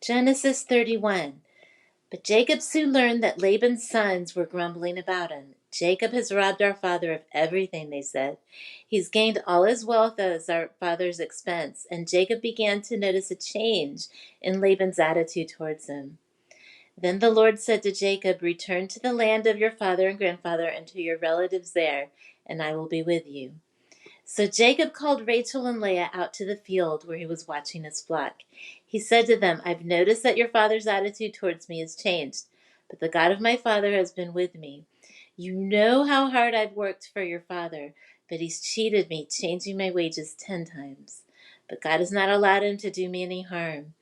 Genesis 31. But Jacob soon learned that Laban's sons were grumbling about him. Jacob has robbed our father of everything, they said. He's gained all his wealth at our father's expense. And Jacob began to notice a change in Laban's attitude towards him. Then the Lord said to Jacob, "Return to the land of your father and grandfather and to your relatives there, and I will be with you." So Jacob called Rachel and Leah out to the field where he was watching his flock. He said to them, "I've noticed that your father's attitude towards me has changed, but the God of my father has been with me. You know how hard I've worked for your father, but he's cheated me, changing my wages 10 times. But God has not allowed him to do me any harm.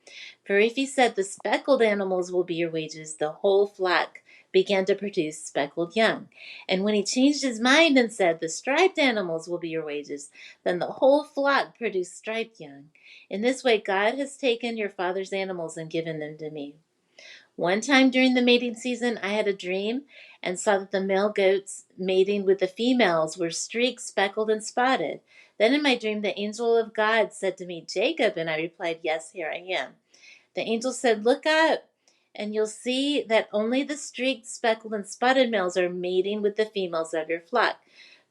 For if he said the speckled animals will be your wages, the whole flock began to produce speckled young. And when he changed his mind and said, the striped animals will be your wages, then the whole flock produced striped young. In this way, God has taken your father's animals and given them to me. One time during the mating season, I had a dream and saw that the male goats mating with the females were streaked, speckled, and spotted. Then in my dream, the angel of God said to me, Jacob, and I replied, yes, here I am. The angel said, look up, and you'll see that only the streaked, speckled, and spotted males are mating with the females of your flock.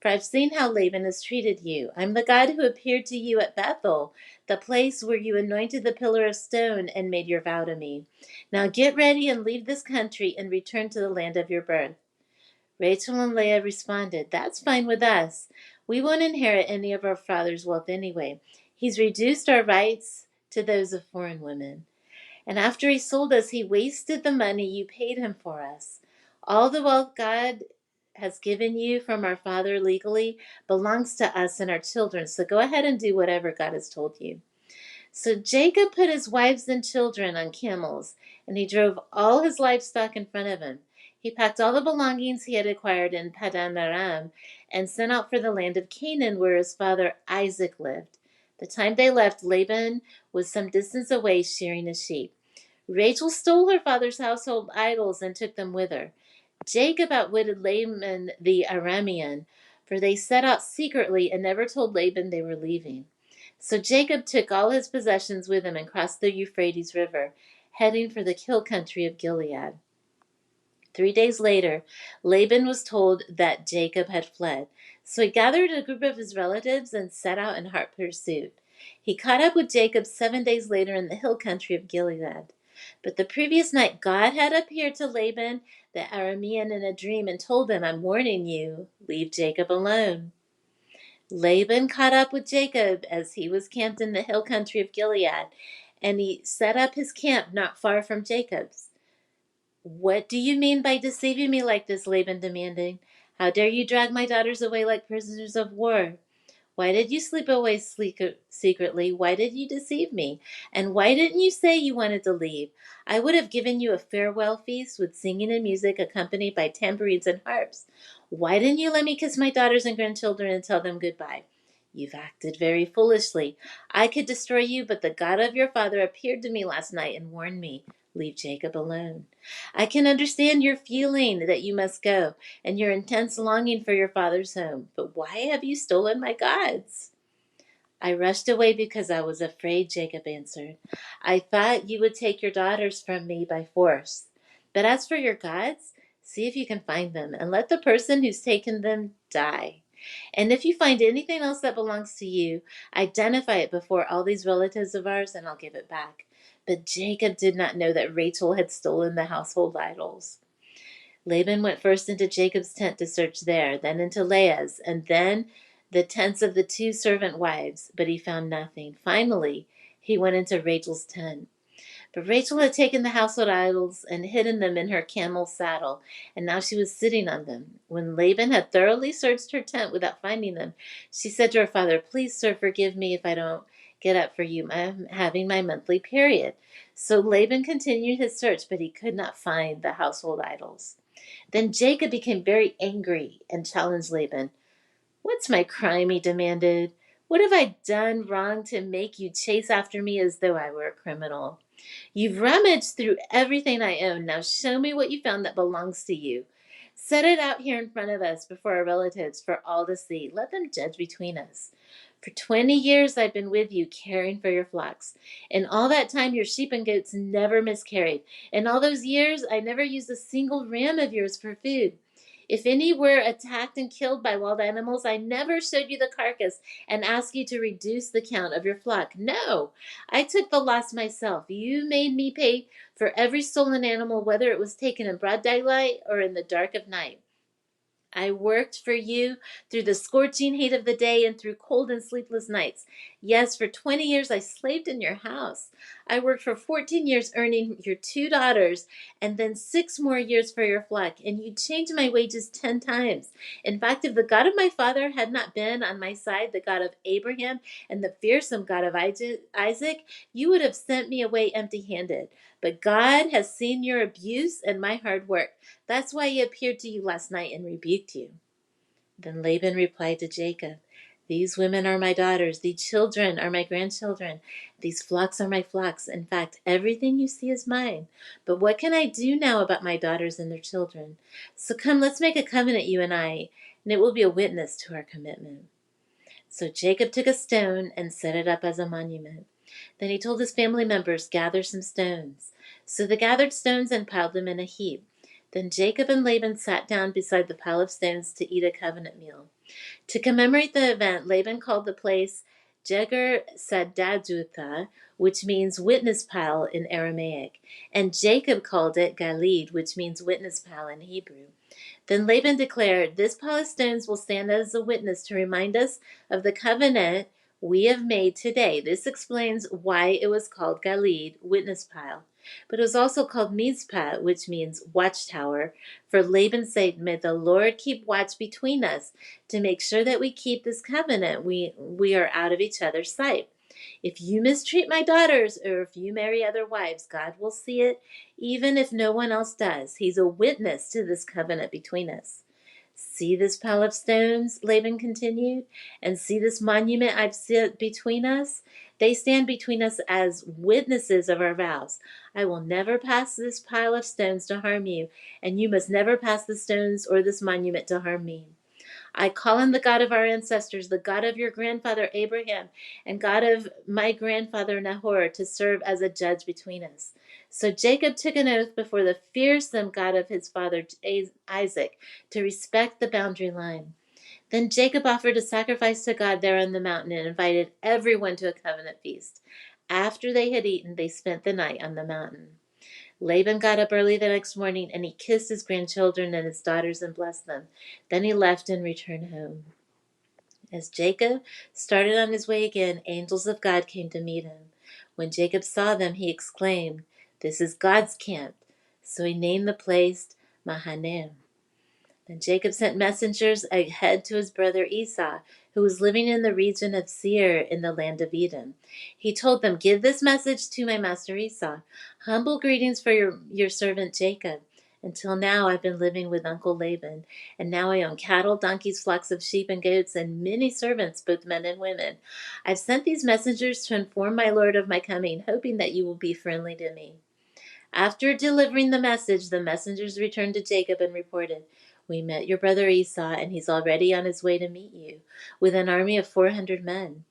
For I've seen how Laban has treated you. I'm the God who appeared to you at Bethel, the place where you anointed the pillar of stone and made your vow to me. Now get ready and leave this country and return to the land of your birth." Rachel and Leah responded, "That's fine with us. We won't inherit any of our father's wealth anyway. He's reduced our rights to those of foreign women. And after he sold us, he wasted the money you paid him for us. All the wealth God has given you from our father legally belongs to us and our children. So go ahead and do whatever God has told you." So Jacob put his wives and children on camels, and he drove all his livestock in front of him. He packed all the belongings he had acquired in Padan Aram and set out for the land of Canaan, where his father Isaac lived. The time they left, Laban was some distance away shearing his sheep. Rachel stole her father's household idols and took them with her. Jacob outwitted Laban the Aramean, for they set out secretly and never told Laban they were leaving. So Jacob took all his possessions with him and crossed the Euphrates River, heading for the hill country of Gilead. 3 days later, Laban was told that Jacob had fled. So he gathered a group of his relatives and set out in hot pursuit. He caught up with Jacob 7 days later in the hill country of Gilead. But the previous night, God had appeared to Laban the Aramean in a dream and told him, "I'm warning you, leave Jacob alone." Laban caught up with Jacob as he was camped in the hill country of Gilead, and he set up his camp not far from Jacob's. "What do you mean by deceiving me like this?" Laban demanded. "How dare you drag my daughters away like prisoners of war? Why did you sleep away secretly? Why did you deceive me? And why didn't you say you wanted to leave? I would have given you a farewell feast with singing and music accompanied by tambourines and harps. Why didn't you let me kiss my daughters and grandchildren and tell them goodbye? You've acted very foolishly. I could destroy you, but the God of your father appeared to me last night and warned me. Leave Jacob alone. I can understand your feeling that you must go and your intense longing for your father's home. But why have you stolen my gods?" "I rushed away because I was afraid," Jacob answered. "I thought you would take your daughters from me by force. But as for your gods, see if you can find them, and let the person who's taken them die. And if you find anything else that belongs to you, identify it before all these relatives of ours, and I'll give it back." But Jacob did not know that Rachel had stolen the household idols. Laban went first into Jacob's tent to search there, then into Leah's, and then the tents of the 2 servant wives, but he found nothing. Finally, he went into Rachel's tent. But Rachel had taken the household idols and hidden them in her camel's saddle, and now she was sitting on them. When Laban had thoroughly searched her tent without finding them, she said to her father, "Please, sir, forgive me if I don't get up for you. I'm having my monthly period." So Laban continued his search, but he could not find the household idols. Then Jacob became very angry and challenged Laban. "What's my crime?" he demanded. "What have I done wrong to make you chase after me as though I were a criminal? You've rummaged through everything I own. Now show me what you found that belongs to you. Set it out here in front of us before our relatives for all to see. Let them judge between us. For 20 years I've been with you, caring for your flocks. In all that time, your sheep and goats never miscarried. In all those years, I never used a single ram of yours for food. If any were attacked and killed by wild animals, I never showed you the carcass and asked you to reduce the count of your flock. No, I took the loss myself. You made me pay for every stolen animal, whether it was taken in broad daylight or in the dark of night. I worked for you through the scorching heat of the day and through cold and sleepless nights. Yes, for 20 years I slaved in your house. I worked for 14 years earning your 2 daughters and then 6 more years for your flock, and you changed my wages 10 times. In fact, if the God of my father had not been on my side, the God of Abraham and the fearsome God of Isaac, you would have sent me away empty handed. But God has seen your abuse and my hard work. That's why he appeared to you last night and rebuked you. Then Laban replied to Jacob, these women are my daughters, these children are my grandchildren, these flocks are my flocks. In fact, everything you see is mine. But what can I do now about my daughters and their children? So come, let's make a covenant, you and I, and it will be a witness to our commitment. So Jacob took a stone and set it up as a monument. Then he told his family members, gather some stones. So they gathered stones and piled them in a heap. Then Jacob and Laban sat down beside the pile of stones to eat a covenant meal. To commemorate the event, Laban called the place Jegar Sadaduta, which means witness pile in Aramaic, and Jacob called it Galid, which means witness pile in Hebrew. Then Laban declared, this pile of stones will stand as a witness to remind us of the covenant we have made today. This explains why it was called Galid, witness pile. But it was also called Mizpah, which means watchtower. For Laban's sake, may the Lord keep watch between us to make sure that we keep this covenant. We are out of each other's sight. If you mistreat my daughters or if you marry other wives, God will see it, even if no one else does. He's a witness to this covenant between us. See this pile of stones, Laban continued, and see this monument I've set between us? They stand between us as witnesses of our vows. I will never pass this pile of stones to harm you, and you must never pass the stones or this monument to harm me. I call on the God of our ancestors, the God of your grandfather Abraham, and God of my grandfather Nahor, to serve as a judge between us. So Jacob took an oath before the fearsome God of his father Isaac to respect the boundary line. Then Jacob offered a sacrifice to God there on the mountain and invited everyone to a covenant feast. After they had eaten, they spent the night on the mountain. Laban got up early the next morning, and he kissed his grandchildren and his daughters and blessed them. Then he left and returned home. As Jacob started on his way again, angels of God came to meet him. When Jacob saw them, he exclaimed, this is God's camp. So he named the place Mahanaim. Then Jacob sent messengers ahead to his brother Esau, who was living in the region of Seir in the land of Edom. He told them, give this message to my master Esau. Humble greetings for your servant Jacob. Until now I've been living with Uncle Laban, and now I own cattle, donkeys, flocks of sheep and goats, and many servants, both men and women. I've sent these messengers to inform my lord of my coming, hoping that you will be friendly to me. After delivering the message, the messengers returned to Jacob and reported, we met your brother Esau, and he's already on his way to meet you, with an army of 400 men.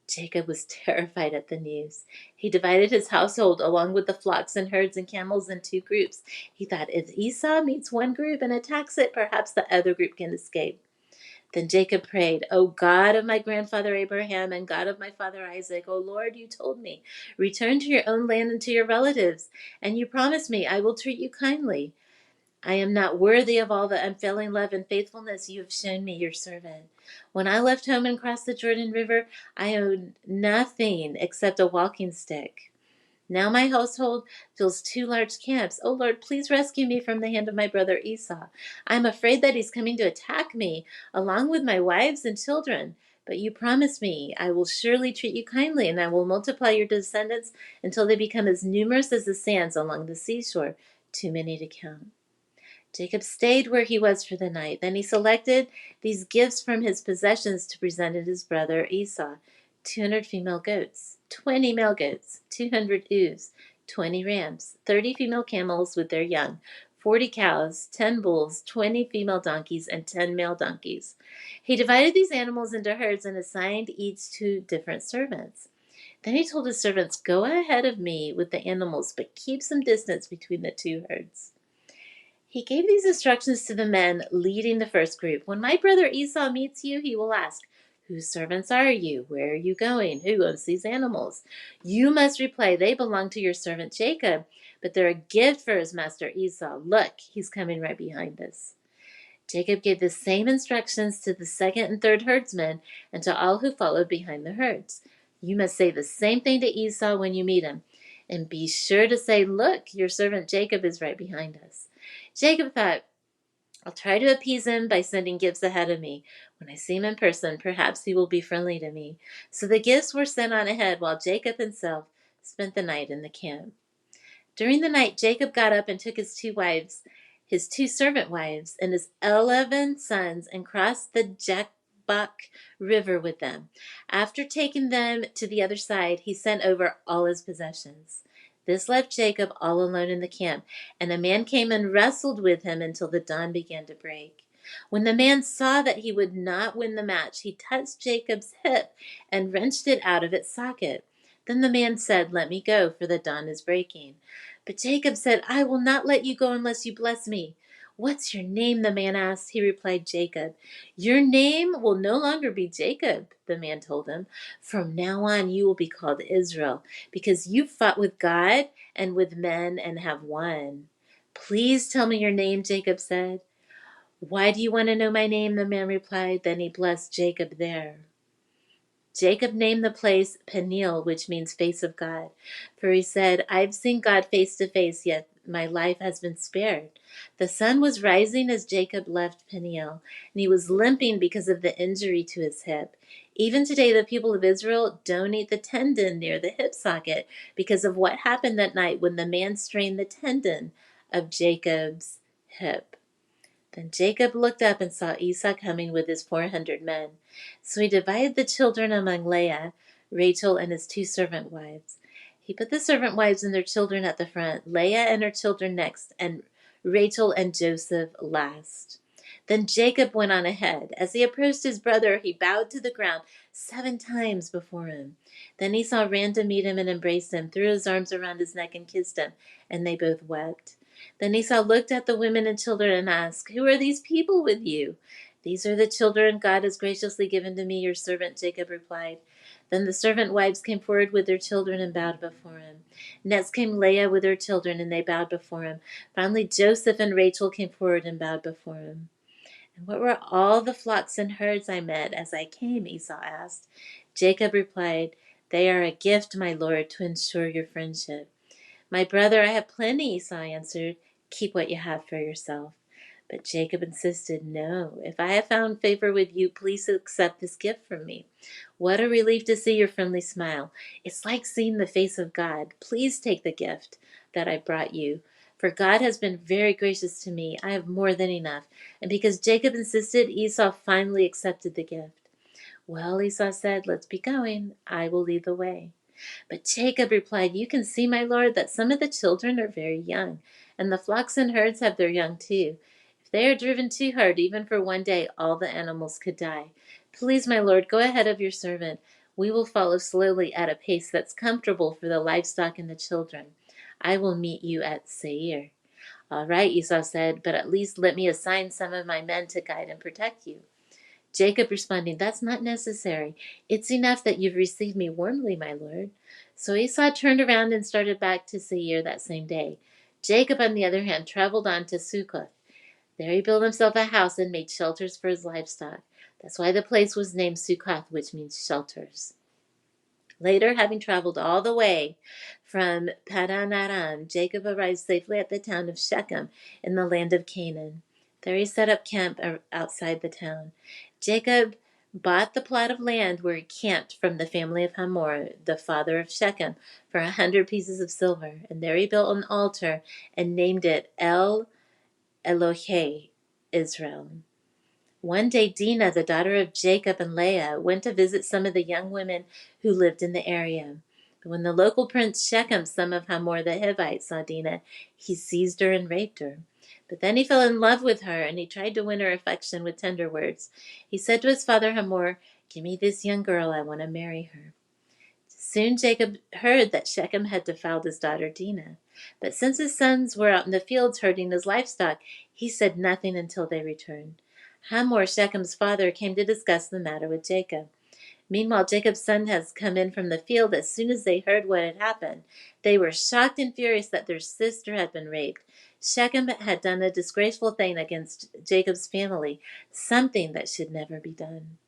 Jacob was terrified at the news. He divided his household along with the flocks and herds and camels in 2 groups. He thought, if Esau meets one group and attacks it, perhaps the other group can escape. Then Jacob prayed, O God of my grandfather Abraham and God of my father Isaac, O Lord, you told me, return to your own land and to your relatives, and you promised me I will treat you kindly. I am not worthy of all the unfailing love and faithfulness you have shown me, your servant. When I left home and crossed the Jordan River, I owned nothing except a walking stick. Now my household fills 2 large camps. Oh Lord, please rescue me from the hand of my brother Esau. I am afraid that he's coming to attack me, along with my wives and children. But you promised me I will surely treat you kindly, and I will multiply your descendants until they become as numerous as the sands along the seashore, too many to count. Jacob stayed where he was for the night. Then he selected these gifts from his possessions to present to his brother Esau: 200 female goats, 20 male goats, 200 ewes, 20 rams, 30 female camels with their young, 40 cows, 10 bulls, 20 female donkeys, and 10 male donkeys. He divided these animals into herds and assigned each to different servants. Then he told his servants, "Go ahead of me with the animals, but keep some distance between the two herds." He gave these instructions to the men leading the first group. "When my brother Esau meets you, he will ask, 'Whose servants are you? Where are you going? Who owns these animals?' You must reply, 'They belong to your servant Jacob, but they're a gift for his master Esau. Look, he's coming right behind us.'" Jacob gave the same instructions to the second and third herdsmen and to all who followed behind the herds. "You must say the same thing to Esau when you meet him. And be sure to say, 'Look, your servant Jacob is right behind us.'" Jacob thought, "I'll try to appease him by sending gifts ahead of me. When I see him in person, perhaps he will be friendly to me." So the gifts were sent on ahead while Jacob himself spent the night in the camp. During the night, Jacob got up and took his two wives, his two servant wives, and his 11 sons, and crossed the Jabbok River with them. After taking them to the other side, he sent over all his possessions. This left Jacob all alone in the camp, and a man came and wrestled with him until the dawn began to break. When the man saw that he would not win the match, he touched Jacob's hip and wrenched it out of its socket. Then the man said, "Let me go, for the dawn is breaking." But Jacob said, "I will not let you go unless you bless me." "What's your name?" the man asked. He replied, "Jacob." "Your name will no longer be Jacob," the man told him. "From now on you will be called Israel, because you fought with God and with men and have won." "Please tell me your name," Jacob said. "Why do you want to know my name?" the man replied. Then he blessed Jacob there. Jacob named the place Peniel, which means face of God. For he said, "I've seen God face to face, yet my life has been spared." The sun was rising as Jacob left Peniel, and he was limping because of the injury to his hip. Even today, the people of Israel don't eat the tendon near the hip socket because of what happened that night when the man strained the tendon of Jacob's hip. Then Jacob looked up and saw Esau coming with his 400 men. So he divided the children among Leah, Rachel, and his two servant wives. He put the servant wives and their children at the front, Leah and her children next, and Rachel and Joseph last. Then Jacob went on ahead. As he approached his brother, he bowed to the ground 7 times before him. Then Esau ran to meet him and embraced him, threw his arms around his neck and kissed him, and they both wept. Then Esau looked at the women and children and asked, "Who are these people with you?" "These are the children God has graciously given to me, your servant," Jacob replied. Then the servant wives came forward with their children and bowed before him. Next came Leah with her children, and they bowed before him. Finally, Joseph and Rachel came forward and bowed before him. "And what were all the flocks and herds I met as I came?" Esau asked. Jacob replied, "They are a gift, my lord, to ensure your friendship." "My brother, I have plenty," Esau answered. "Keep what you have for yourself." But Jacob insisted, "No, if I have found favor with you, please accept this gift from me. What a relief to see your friendly smile. It's like seeing the face of God. Please take the gift that I brought you. For God has been very gracious to me. I have more than enough." And because Jacob insisted, Esau finally accepted the gift. "Well," Esau said, "let's be going. I will lead the way." But Jacob replied, "You can see, my lord, that some of the children are very young, and the flocks and herds have their young too. If they are driven too hard, even for one day, all the animals could die. Please, my lord, go ahead of your servant. We will follow slowly at a pace that's comfortable for the livestock and the children. I will meet you at Seir." "All right," Esau said, "but at least let me assign some of my men to guide and protect you." Jacob responding, "That's not necessary. It's enough that you've received me warmly, my lord." So Esau turned around and started back to Seir that same day. Jacob, on the other hand, traveled on to Succoth. There he built himself a house and made shelters for his livestock. That's why the place was named Succoth, which means shelters. Later, having traveled all the way from Padan Aram, Jacob arrived safely at the town of Shechem in the land of Canaan. There he set up camp outside the town. Jacob bought the plot of land where he camped from the family of Hamor, the father of Shechem, for 100 pieces of silver, and there he built an altar and named it El Elohe Israel. One day Dinah, the daughter of Jacob and Leah, went to visit some of the young women who lived in the area. But when the local prince Shechem, son of Hamor the Hivite, saw Dinah, he seized her and raped her. But then he fell in love with her, and he tried to win her affection with tender words. He said to his father Hamor, "Give me this young girl, I want to marry her." Soon Jacob heard that Shechem had defiled his daughter Dinah. But since his sons were out in the fields herding his livestock, he said nothing until they returned. Hamor, Shechem's father, came to discuss the matter with Jacob. Meanwhile, Jacob's son has come in from the field. As soon as they heard what had happened, they were shocked and furious that their sister had been raped. Shechem had done a disgraceful thing against Jacob's family, something that should never be done.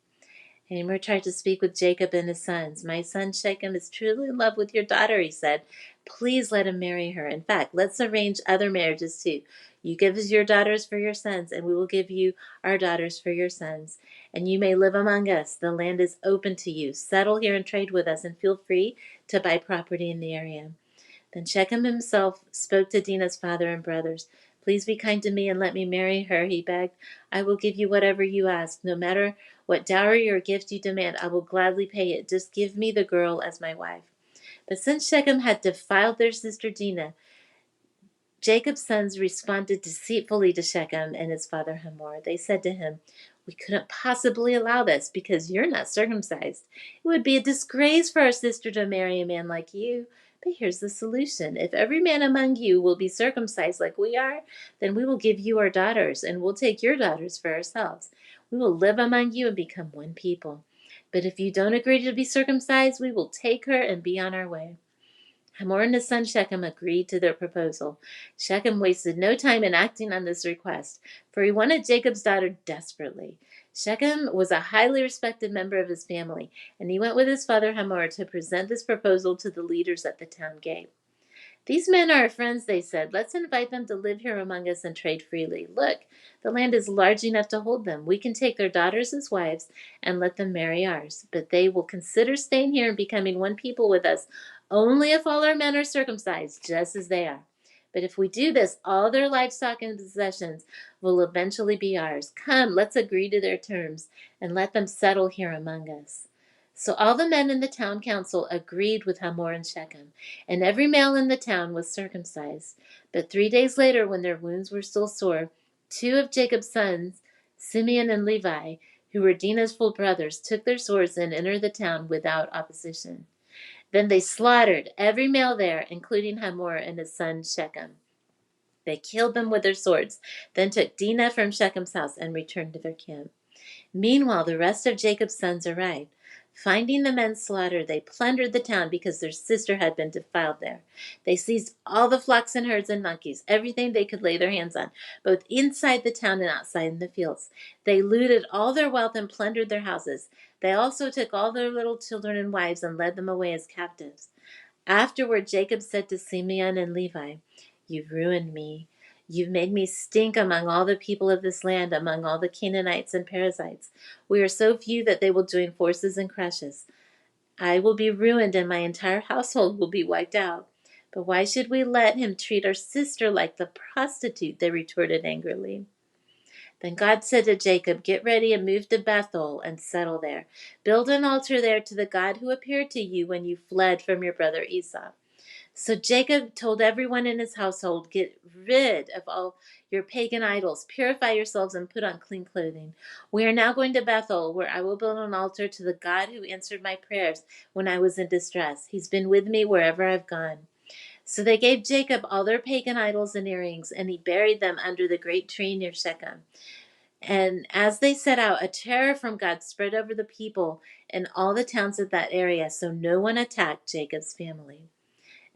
Hamor tried to speak with Jacob and his sons. "My son Shechem is truly in love with your daughter," he said. "Please let him marry her. In fact, let's arrange other marriages too. You give us your daughters for your sons, and we will give you our daughters for your sons. And you may live among us. The land is open to you. Settle here and trade with us, and feel free to buy property in the area." Then Shechem himself spoke to Dinah's father and brothers. "Please be kind to me and let me marry her," he begged. "I will give you whatever you ask. No matter what dowry or gift you demand, I will gladly pay it. Just give me the girl as my wife." But since Shechem had defiled their sister Dinah, Jacob's sons responded deceitfully to Shechem and his father Hamor. They said to him, "We couldn't possibly allow this because you're not circumcised. It would be a disgrace for our sister to marry a man like you. But here's the solution. If every man among you will be circumcised like we are, then we will give you our daughters, and we'll take your daughters for ourselves. We will live among you and become one people. But if you don't agree to be circumcised, we will take her and be on our way." Hamor and his son Shechem agreed to their proposal. Shechem wasted no time in acting on this request, for he wanted Jacob's daughter desperately. Shechem was a highly respected member of his family, and he went with his father Hamor to present this proposal to the leaders at the town gate. "These men are our friends," they said. "Let's invite them to live here among us and trade freely. Look, the land is large enough to hold them. We can take their daughters as wives and let them marry ours. But they will consider staying here and becoming one people with us only if all our men are circumcised, just as they are. But if we do this, all their livestock and possessions will eventually be ours. Come, let's agree to their terms and let them settle here among us." So all the men in the town council agreed with Hamor and Shechem, and every male in the town was circumcised. But 3 days later, when their wounds were still sore, two of Jacob's sons, Simeon and Levi, who were Dinah's full brothers, took their swords and entered the town without opposition. Then they slaughtered every male there, including Hamor and his son Shechem. They killed them with their swords, then took Dinah from Shechem's house and returned to their camp. Meanwhile, the rest of Jacob's sons arrived. Finding the men slaughtered, they plundered the town because their sister had been defiled there. They seized all the flocks and herds and donkeys, everything they could lay their hands on, both inside the town and outside in the fields. They looted all their wealth and plundered their houses. They also took all their little children and wives and led them away as captives. Afterward, Jacob said to Simeon and Levi, "You've ruined me. You've made me stink among all the people of this land, among all the Canaanites and Perizzites. We are so few that they will join forces and crush us. I will be ruined and my entire household will be wiped out." "But why should we let him treat our sister like the prostitute?" they retorted angrily. Then God said to Jacob, "Get ready and move to Bethel and settle there. Build an altar there to the God who appeared to you when you fled from your brother Esau." So Jacob told everyone in his household, "Get rid of all your pagan idols, purify yourselves, and put on clean clothing. We are now going to Bethel, where I will build an altar to the God who answered my prayers when I was in distress. He's been with me wherever I've gone." So they gave Jacob all their pagan idols and earrings, and he buried them under the great tree near Shechem. And as they set out, a terror from God spread over the people in all the towns of that area, so no one attacked Jacob's family.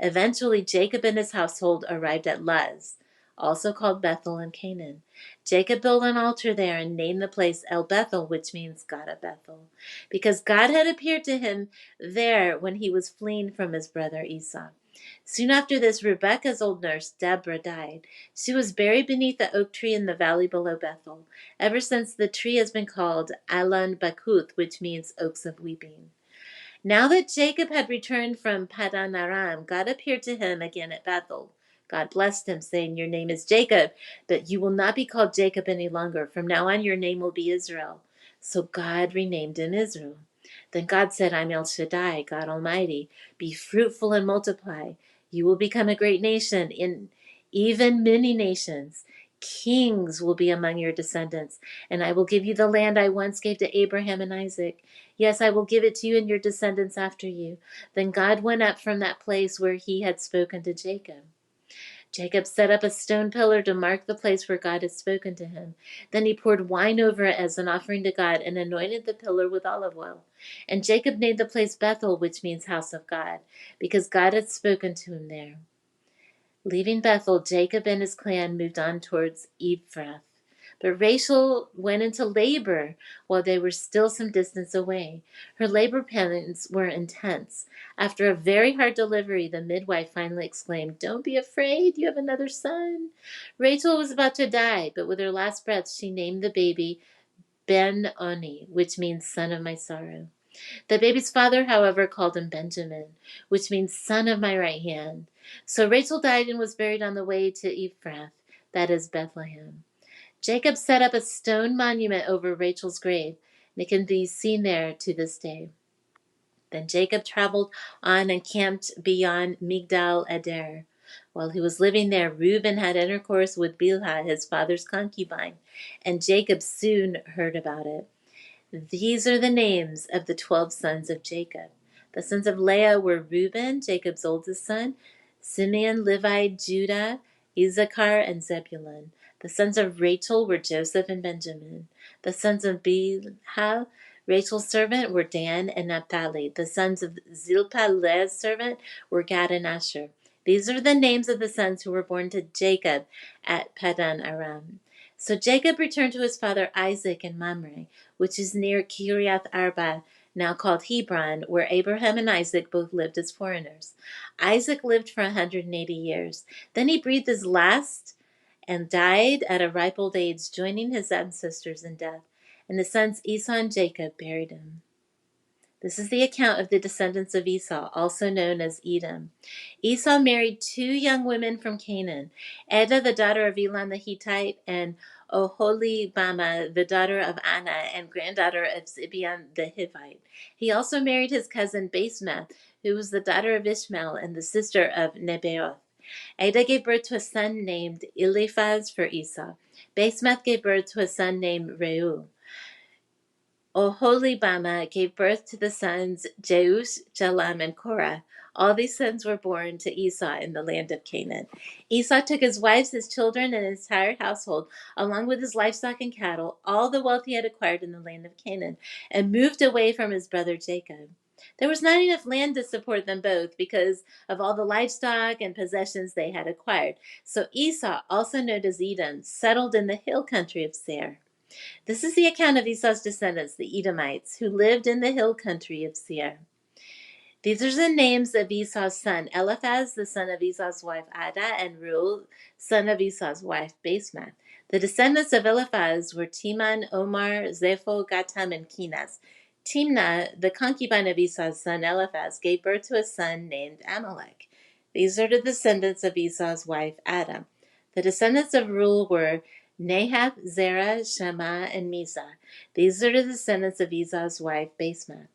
Eventually, Jacob and his household arrived at Luz, also called Bethel in Canaan. Jacob built an altar there and named the place El Bethel, which means God of Bethel, because God had appeared to him there when he was fleeing from his brother Esau. Soon after this, Rebekah's old nurse, Deborah, died. She was buried beneath the oak tree in the valley below Bethel. Ever since, the tree has been called Allon Bakuth, which means oaks of weeping. Now that Jacob had returned from Padan Aram, God appeared to him again at Bethel. God blessed him, saying, "Your name is Jacob, but you will not be called Jacob any longer. From now on, your name will be Israel." So God renamed him Israel. Then God said, "I'm El Shaddai, God Almighty. Be fruitful and multiply. You will become a great nation, in even many nations. Kings will be among your descendants, and I will give you the land I once gave to Abraham and Isaac. Yes, I will give it to you and your descendants after you." Then God went up from that place where he had spoken to Jacob. Jacob set up a stone pillar to mark the place where God had spoken to him. Then he poured wine over it as an offering to God and anointed the pillar with olive oil. And Jacob named the place Bethel, which means house of God, because God had spoken to him there. Leaving Bethel, Jacob and his clan moved on towards Ephrath. But Rachel went into labor while they were still some distance away. Her labor pains were intense. After a very hard delivery, the midwife finally exclaimed, "Don't be afraid, you have another son." Rachel was about to die, but with her last breath, she named the baby Ben-Oni, which means son of my sorrow. The baby's father, however, called him Benjamin, which means son of my right hand. So Rachel died and was buried on the way to Ephrath, that is Bethlehem. Jacob set up a stone monument over Rachel's grave, and it can be seen there to this day. Then Jacob traveled on and camped beyond Migdal Eder. While he was living there, Reuben had intercourse with Bilhah, his father's concubine, and Jacob soon heard about it. These are the names of the 12 sons of Jacob. The sons of Leah were Reuben, Jacob's oldest son, Simeon, Levi, Judah, Issachar, and Zebulun. The sons of Rachel were Joseph and Benjamin. The sons of Bilhah, Rachel's servant, were Dan and Naphtali. The sons of Zilpah, Leah's servant, were Gad and Asher. These are the names of the sons who were born to Jacob at Padan Aram. So Jacob returned to his father Isaac in Mamre, which is near Kiriath Arba, now called Hebron, where Abraham and Isaac both lived as foreigners. Isaac lived for 180 years. Then he breathed his last and died at a ripe old age, joining his ancestors in death. And his sons Esau and Jacob buried him. This is the account of the descendants of Esau, also known as Edom. Esau married 2 young women from Canaan, Adah, the daughter of Elon the Hittite, and Oholibamah, the daughter of Anah and granddaughter of Zibeon the Hivite. He also married his cousin Basemath, who was the daughter of Ishmael and the sister of Nebaioth. Adah gave birth to a son named Eliphaz for Esau. Basemath gave birth to a son named Reuel. Oholibamah gave birth to the sons Jeush, Jalam, and Korah. All these sons were born to Esau in the land of Canaan. Esau took his wives, his children, and his entire household, along with his livestock and cattle, all the wealth he had acquired in the land of Canaan, and moved away from his brother Jacob. There was not enough land to support them both because of all the livestock and possessions they had acquired. So Esau, also known as Edom, settled in the hill country of Seir. This is the account of Esau's descendants, the Edomites, who lived in the hill country of Seir. These are the names of Esau's son, Eliphaz, the son of Esau's wife Adah, and Reuel, son of Esau's wife Basemath. The descendants of Eliphaz were Teman, Omar, Zepho, Gatam, and Kenaz. Timnah, the concubine of Esau's son Eliphaz, gave birth to a son named Amalek. These are the descendants of Esau's wife Adah. The descendants of Reuel were Nahath, Zerah, Shammah, and Mizah. These are the descendants of Esau's wife Basemath.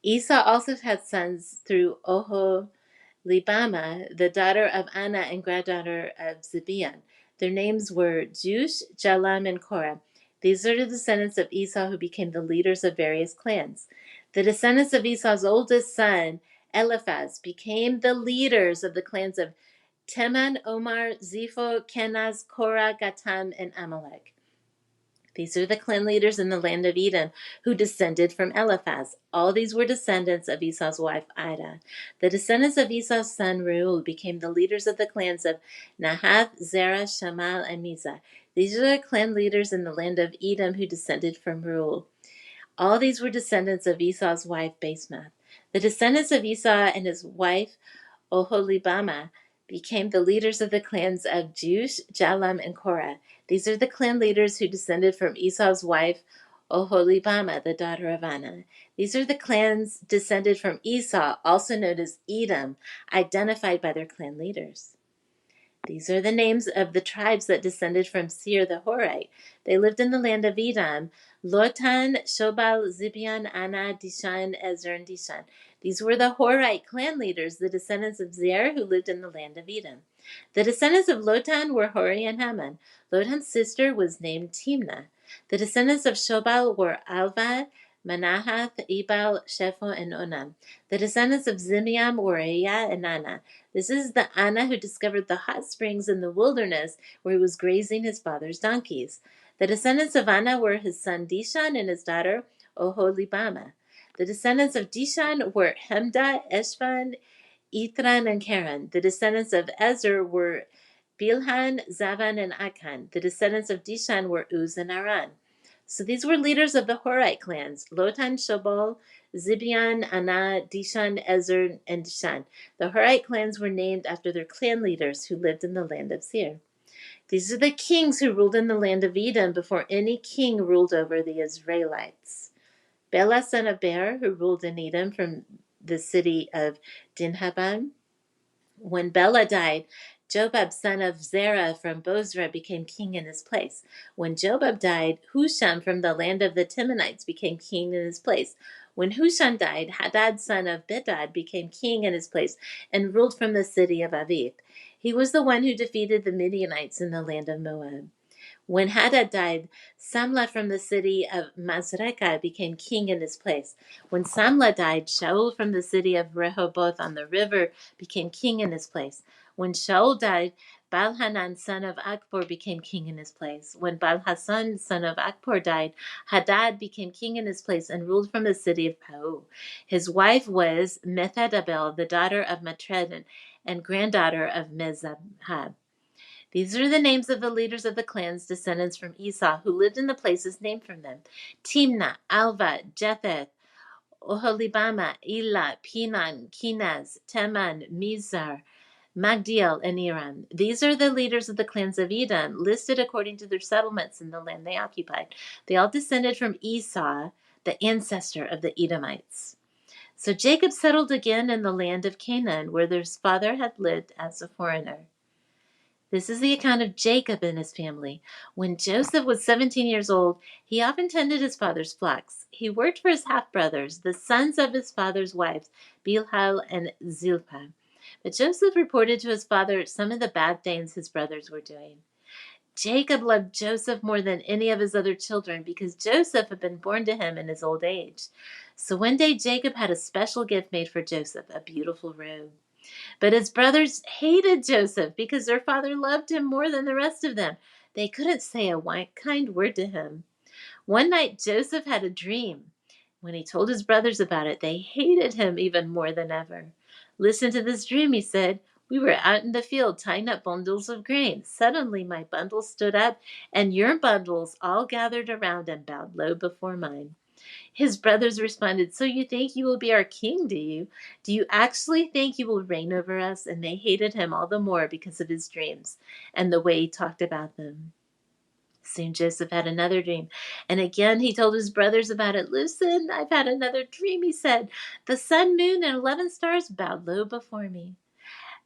Esau also had sons through Oholibamah, the daughter of Anah and granddaughter of Zibeon. Their names were Jeush, Jalam, and Korah. These are the descendants of Esau who became the leaders of various clans. The descendants of Esau's oldest son, Eliphaz, became the leaders of the clans of Teman, Omar, Zepho, Kenaz, Korah, Gatam, and Amalek. These are the clan leaders in the land of Edom who descended from Eliphaz. All these were descendants of Esau's wife Adah. The descendants of Esau's son Reuel became the leaders of the clans of Nahath, Zerah, Shammah, and Mizah. These are the clan leaders in the land of Edom who descended from Reuel. All these were descendants of Esau's wife Basemath. The descendants of Esau and his wife Oholibamah became the leaders of the clans of Jeush, Jalam, and Korah. These are the clan leaders who descended from Esau's wife Oholibamah, the daughter of Anah. These are the clans descended from Esau, also known as Edom, identified by their clan leaders. These are the names of the tribes that descended from Seir the Horite. They lived in the land of Edom: Lotan, Shobal, Zibeon, Anah, Dishan, Ezer, and Dishan. These were the Horite clan leaders, the descendants of Seir who lived in the land of Edom. The descendants of Lotan were Hori and Haman. Lotan's sister was named Timnah. The descendants of Shobal were Alva, Manahath, Ebal, Shepho, and Onam. The descendants of Zimeam were Aya and Anna. This is the Anna who discovered the hot springs in the wilderness where he was grazing his father's donkeys. The descendants of Anna were his son Dishan and his daughter Oholibama. The descendants of Dishan were Hemda, Eshvan, Ithran, and Karen. The descendants of Ezer were Bilhan, Zavan, and Akan. The descendants of Dishan were Uz and Aran. So these were leaders of the Horite clans: Lotan, Shobal, Zibian, Anah, Dishan, Ezer, and Dishan. The Horite clans were named after their clan leaders who lived in the land of Seir. These are the kings who ruled in the land of Edom before any king ruled over the Israelites. Bela, son of Beer, who ruled in Edom from the city of Dinhabah. When Bela died, Jobab, son of Zerah from Bozrah, became king in his place. When Jobab died, Husham from the land of the Timonites became king in his place. When Husham died, Hadad, son of Bedad, became king in his place and ruled from the city of Aviv. He was the one who defeated the Midianites in the land of Moab. When Hadad died, Samlah from the city of Masrekah became king in his place. When Samlah died, Shaul from the city of Rehoboth on the river became king in his place. When Shaul died, Baal-Hanan, son of Akbor, became king in his place. When Baal-Hassan, son of Akbor, died, Hadad became king in his place and ruled from the city of Pau. His wife was Methedabel, the daughter of Matred and granddaughter of Mezahab. These are the names of the leaders of the clans, descendants from Esau, who lived in the places named from them: Timnah, Alva, Jetheth, Oholibama, Elah, Pinan, Kenaz, Teman, Mizar, Magdiel, and Iram. These are the leaders of the clans of Edom, listed according to their settlements in the land they occupied. They all descended from Esau, the ancestor of the Edomites. So Jacob settled again in the land of Canaan, where his father had lived as a foreigner. This is the account of Jacob and his family. When Joseph was 17 years old, he often tended his father's flocks. He worked for his half-brothers, the sons of his father's wives, Bilhah and Zilpah. But Joseph reported to his father some of the bad things his brothers were doing. Jacob loved Joseph more than any of his other children because Joseph had been born to him in his old age. So one day Jacob had a special gift made for Joseph, a beautiful robe. But his brothers hated Joseph because their father loved him more than the rest of them. They couldn't say a kind word to him. One night, Joseph had a dream. When he told his brothers about it, they hated him even more than ever. "Listen to this dream," he said. "We were out in the field tying up bundles of grain. Suddenly my bundle stood up, and your bundles all gathered around and bowed low before mine." His brothers responded, "So you think you will be our king, do you? Do you actually think you will reign over us?" And they hated him all the more because of his dreams and the way he talked about them. Soon Joseph had another dream, and again he told his brothers about it. "Listen, I've had another dream," he said. "The sun, moon, and 11 stars bowed low before me."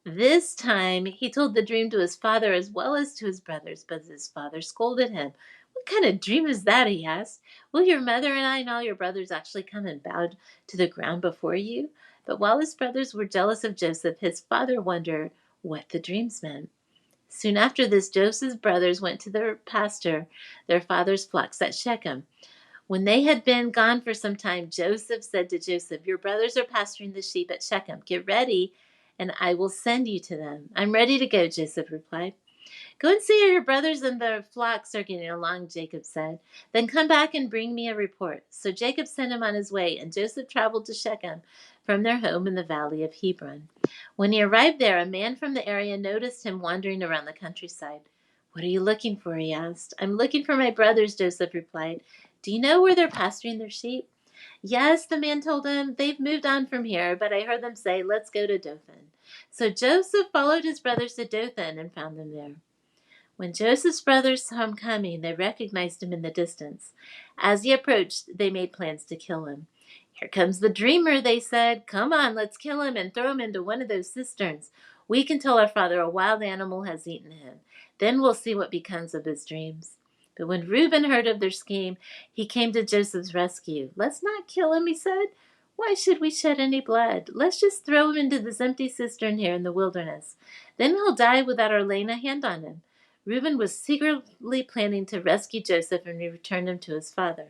This time he told the dream to his father as well as to his brothers, but his father scolded him. "What kind of dream is that?" he asked. "Will your mother and I and all your brothers actually come and bow to the ground before you?" But while his brothers were jealous of Joseph, his father wondered what the dreams meant. Soon after this, Joseph's brothers went to their pasture, their father's flocks at Shechem. When they had been gone for some time, Joseph said to Joseph, "Your brothers are pasturing the sheep at Shechem. Get ready, and I will send you to them." "I'm ready to go," Joseph replied. "Go and see how your brothers and their flocks are getting along," Jacob said. "Then come back and bring me a report." So Jacob sent him on his way, and Joseph traveled to Shechem from their home in the valley of Hebron. When he arrived there, a man from the area noticed him wandering around the countryside. "What are you looking for?" he asked. "I'm looking for my brothers," Joseph replied. "Do you know where they're pasturing their sheep?" "Yes," the man told him. "They've moved on from here, but I heard them say, 'Let's go to Dothan.'" So Joseph followed his brothers to Dothan and found them there. When Joseph's brothers saw him coming, they recognized him in the distance. As he approached, they made plans to kill him. "Here comes the dreamer," they said. "Come on, let's kill him and throw him into one of those cisterns. We can tell our father a wild animal has eaten him. Then we'll see what becomes of his dreams." But when Reuben heard of their scheme, he came to Joseph's rescue. "Let's not kill him," he said. Why should we shed any blood? Let's just throw him into this empty cistern here in the wilderness. Then he'll die without our laying a hand on him." Reuben was secretly planning to rescue Joseph and return him to his father.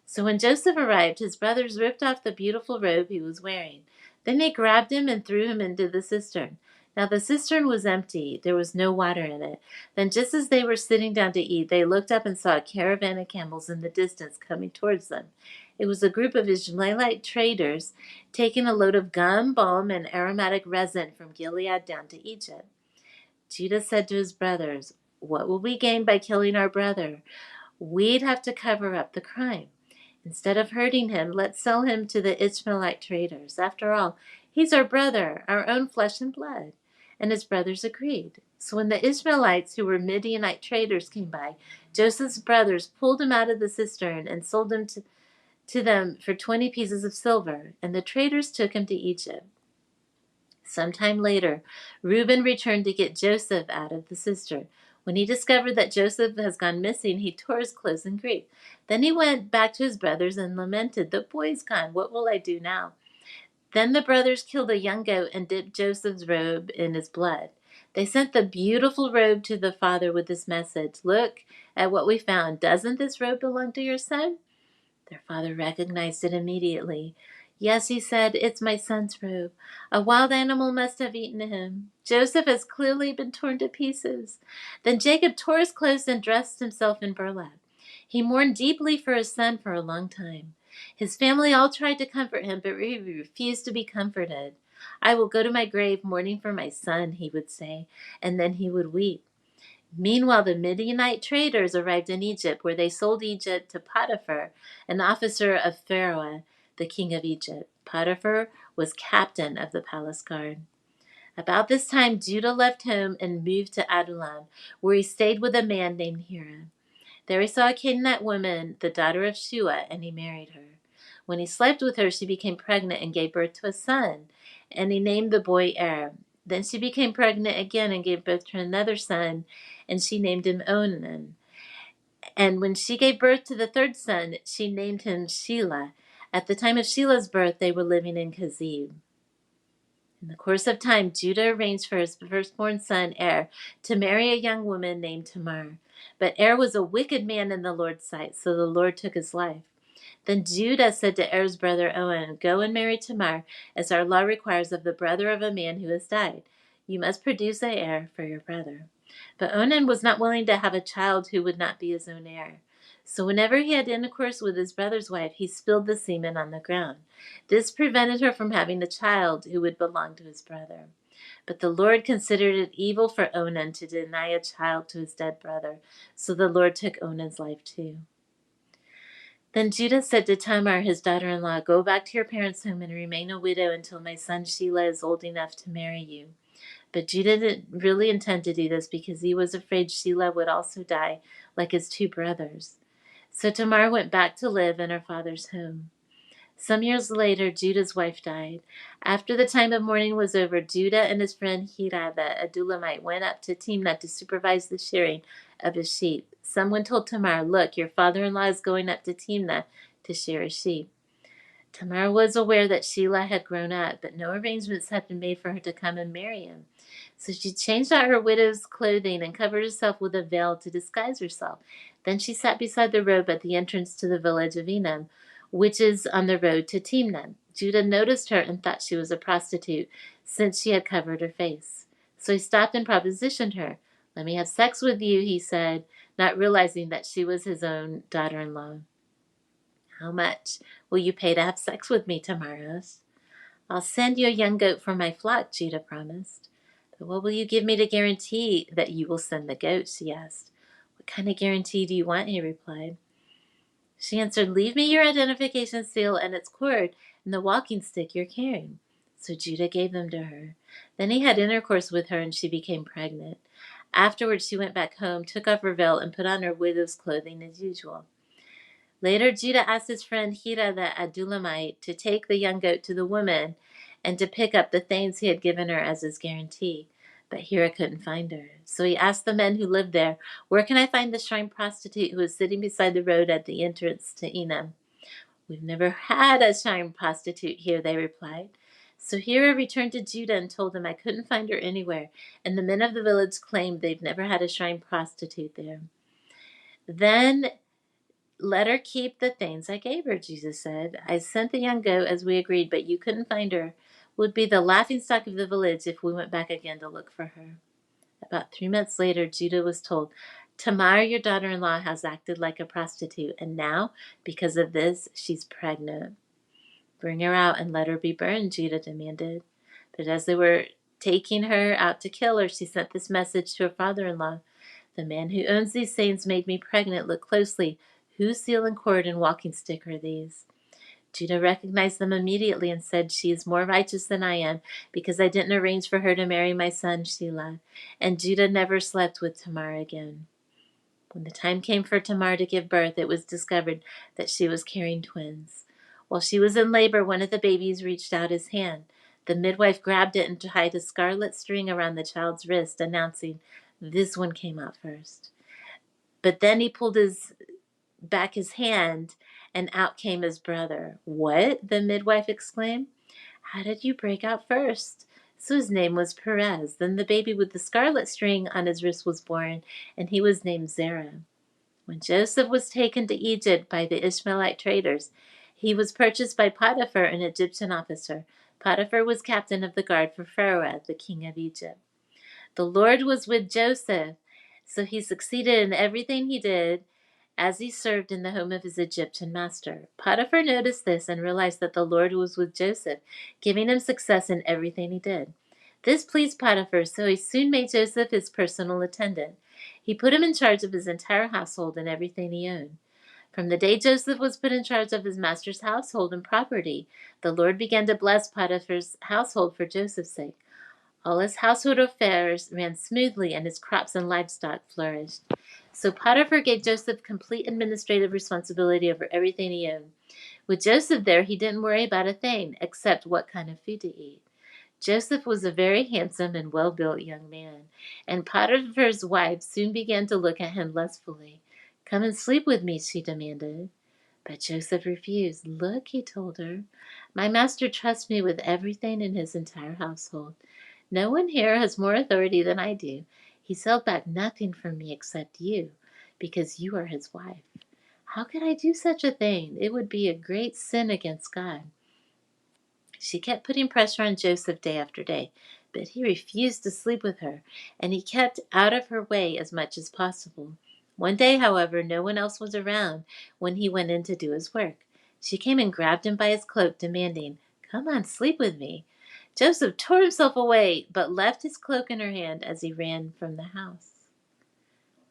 So when Joseph arrived, his brothers ripped off the beautiful robe he was wearing. Then they grabbed him and threw him into the cistern. Now the cistern was empty. There was no water in it. Then just as they were sitting down to eat, they looked up and saw a caravan of camels in the distance coming towards them. It was a group of Ishmaelite traders taking a load of gum, balm, and aromatic resin from Gilead down to Egypt. Judah said to his brothers, "What will we gain by killing our brother? We'd have to cover up the crime. Instead of hurting him, let's sell him to the Ishmaelite traders. After all, he's our brother, our own flesh and blood." And his brothers agreed. So when the Ishmaelites, who were Midianite traders, came by, Joseph's brothers pulled him out of the cistern and sold him to them for 20 pieces of silver, and the traders took him to Egypt. Sometime later, Reuben returned to get Joseph out of the cistern. When he discovered that Joseph has gone missing, he tore his clothes in grief. Then he went back to his brothers and lamented, "The boy's gone. What will I do now?" Then the brothers killed a young goat and dipped Joseph's robe in his blood. They sent the beautiful robe to the father with this message: "Look at what we found. Doesn't this robe belong to your son?" Their father recognized it immediately. "Yes," he said, "it's my son's robe. A wild animal must have eaten him. Joseph has clearly been torn to pieces." Then Jacob tore his clothes and dressed himself in burlap. He mourned deeply for his son for a long time. His family all tried to comfort him, but he refused to be comforted. "I will go to my grave mourning for my son," he would say, and then he would weep. Meanwhile, the Midianite traders arrived in Egypt, where they sold Egypt to Potiphar, an officer of Pharaoh, the king of Egypt. Potiphar was captain of the palace guard. About this time, Judah left home and moved to Adullam, where he stayed with a man named Hira. There he saw a Canaanite woman, the daughter of Shua, and he married her. When he slept with her, she became pregnant and gave birth to a son, and he named the boy Er. Then she became pregnant again and gave birth to another son, and she named him Onan. And when she gave birth to the third son, she named him Shelah. At the time of Shelah's birth, they were living in Kazib. In the course of time, Judah arranged for his firstborn son, Er, to marry a young woman named Tamar. But Er was a wicked man in the Lord's sight, so the Lord took his life. Then Judah said to Er's brother Onan, "Go and marry Tamar, as our law requires of the brother of a man who has died. You must produce a heir for your brother." But Onan was not willing to have a child who would not be his own heir. So whenever he had intercourse with his brother's wife, he spilled the semen on the ground. This prevented her from having a child who would belong to his brother. But the Lord considered it evil for Onan to deny a child to his dead brother, so the Lord took Onan's life too. Then Judah said to Tamar, his daughter-in-law, "Go back to your parents' home and remain a widow until my son Shelah is old enough to marry you." But Judah didn't really intend to do this because he was afraid Shelah would also die like his two brothers. So Tamar went back to live in her father's home. Some years later, Judah's wife died. After the time of mourning was over, Judah and his friend Hira, the Adullamite, went up to Timnah to supervise the shearing of his sheep. Someone told Tamar, "Look, your father-in-law is going up to Timnah to shear his sheep." Tamar was aware that Shelah had grown up, but no arrangements had been made for her to come and marry him. So she changed out her widow's clothing and covered herself with a veil to disguise herself. Then she sat beside the road at the entrance to the village of Enam, which is on the road to Timnah. Judah noticed her and thought she was a prostitute, since she had covered her face. So he stopped and propositioned her. "Let me have sex with you," he said, not realizing that she was his own daughter-in-law. "How much will you pay to have sex with me?" Tamar asked. "I'll send you a young goat for my flock," Judah promised. "But what will you give me to guarantee that you will send the goat?" she asked. "What kind of guarantee do you want?" he replied. She answered, "Leave me your identification seal and its cord and the walking stick you're carrying." So Judah gave them to her. Then he had intercourse with her and she became pregnant. Afterwards she went back home, took off her veil, and put on her widow's clothing as usual. Later, Judah asked his friend Hira the Adullamite to take the young goat to the woman and to pick up the things he had given her as his guarantee. But Hira couldn't find her. So he asked the men who lived there, "Where can I find the shrine prostitute who is sitting beside the road at the entrance to Enam?" We've never had a shrine prostitute here, they replied. So Hira returned to Judah and told them I couldn't find her anywhere, and the men of the village claimed they've never had a shrine prostitute there. Then let her keep the things I gave her, Jesus said. I sent the young goat as we agreed, but you couldn't find her. Would be the laughingstock of the village if we went back again to look for her. About 3 months later, Judah was told, Tamar, your daughter-in-law, has acted like a prostitute, and now, because of this, she's pregnant. Bring her out and let her be burned, Judah demanded. But as they were taking her out to kill her, she sent this message to her father-in-law. The man who owns these things made me pregnant. Look closely. Whose seal and cord and walking stick are these? Judah recognized them immediately and said, She is more righteous than I am, because I didn't arrange for her to marry my son Shelah. And Judah never slept with Tamar again. When the time came for Tamar to give birth, it was discovered that she was carrying twins. While she was in labor, one of the babies reached out his hand. The midwife grabbed it and tied a scarlet string around the child's wrist, announcing, This one came out first. But then he pulled back his hand, and out came his brother. What? The midwife exclaimed. How did you break out first? So his name was Perez. Then the baby with the scarlet string on his wrist was born, and he was named Zerah. When Joseph was taken to Egypt by the Ishmaelite traders, he was purchased by Potiphar, an Egyptian officer. Potiphar was captain of the guard for Pharaoh, the king of Egypt. The Lord was with Joseph, so he succeeded in everything he did as he served in the home of his Egyptian master. Potiphar noticed this and realized that the Lord was with Joseph, giving him success in everything he did. This pleased Potiphar, so he soon made Joseph his personal attendant. He put him in charge of his entire household and everything he owned. From the day Joseph was put in charge of his master's household and property, the Lord began to bless Potiphar's household for Joseph's sake. All his household affairs ran smoothly, and his crops and livestock flourished. So Potiphar gave Joseph complete administrative responsibility over everything he owned. With Joseph there, he didn't worry about a thing except what kind of food to eat. Joseph was a very handsome and well-built young man, and Potiphar's wife soon began to look at him lustfully. Come and sleep with me, she demanded. But Joseph refused. Look, he told her, my master trusts me with everything in his entire household. No one here has more authority than I do. He's held back nothing from me except you, because you are his wife. How could I do such a thing? It would be a great sin against God. She kept putting pressure on Joseph day after day, but he refused to sleep with her, and he kept out of her way as much as possible. One day, however, no one else was around when he went in to do his work. She came and grabbed him by his cloak, demanding, Come on, sleep with me. Joseph tore himself away, but left his cloak in her hand as he ran from the house.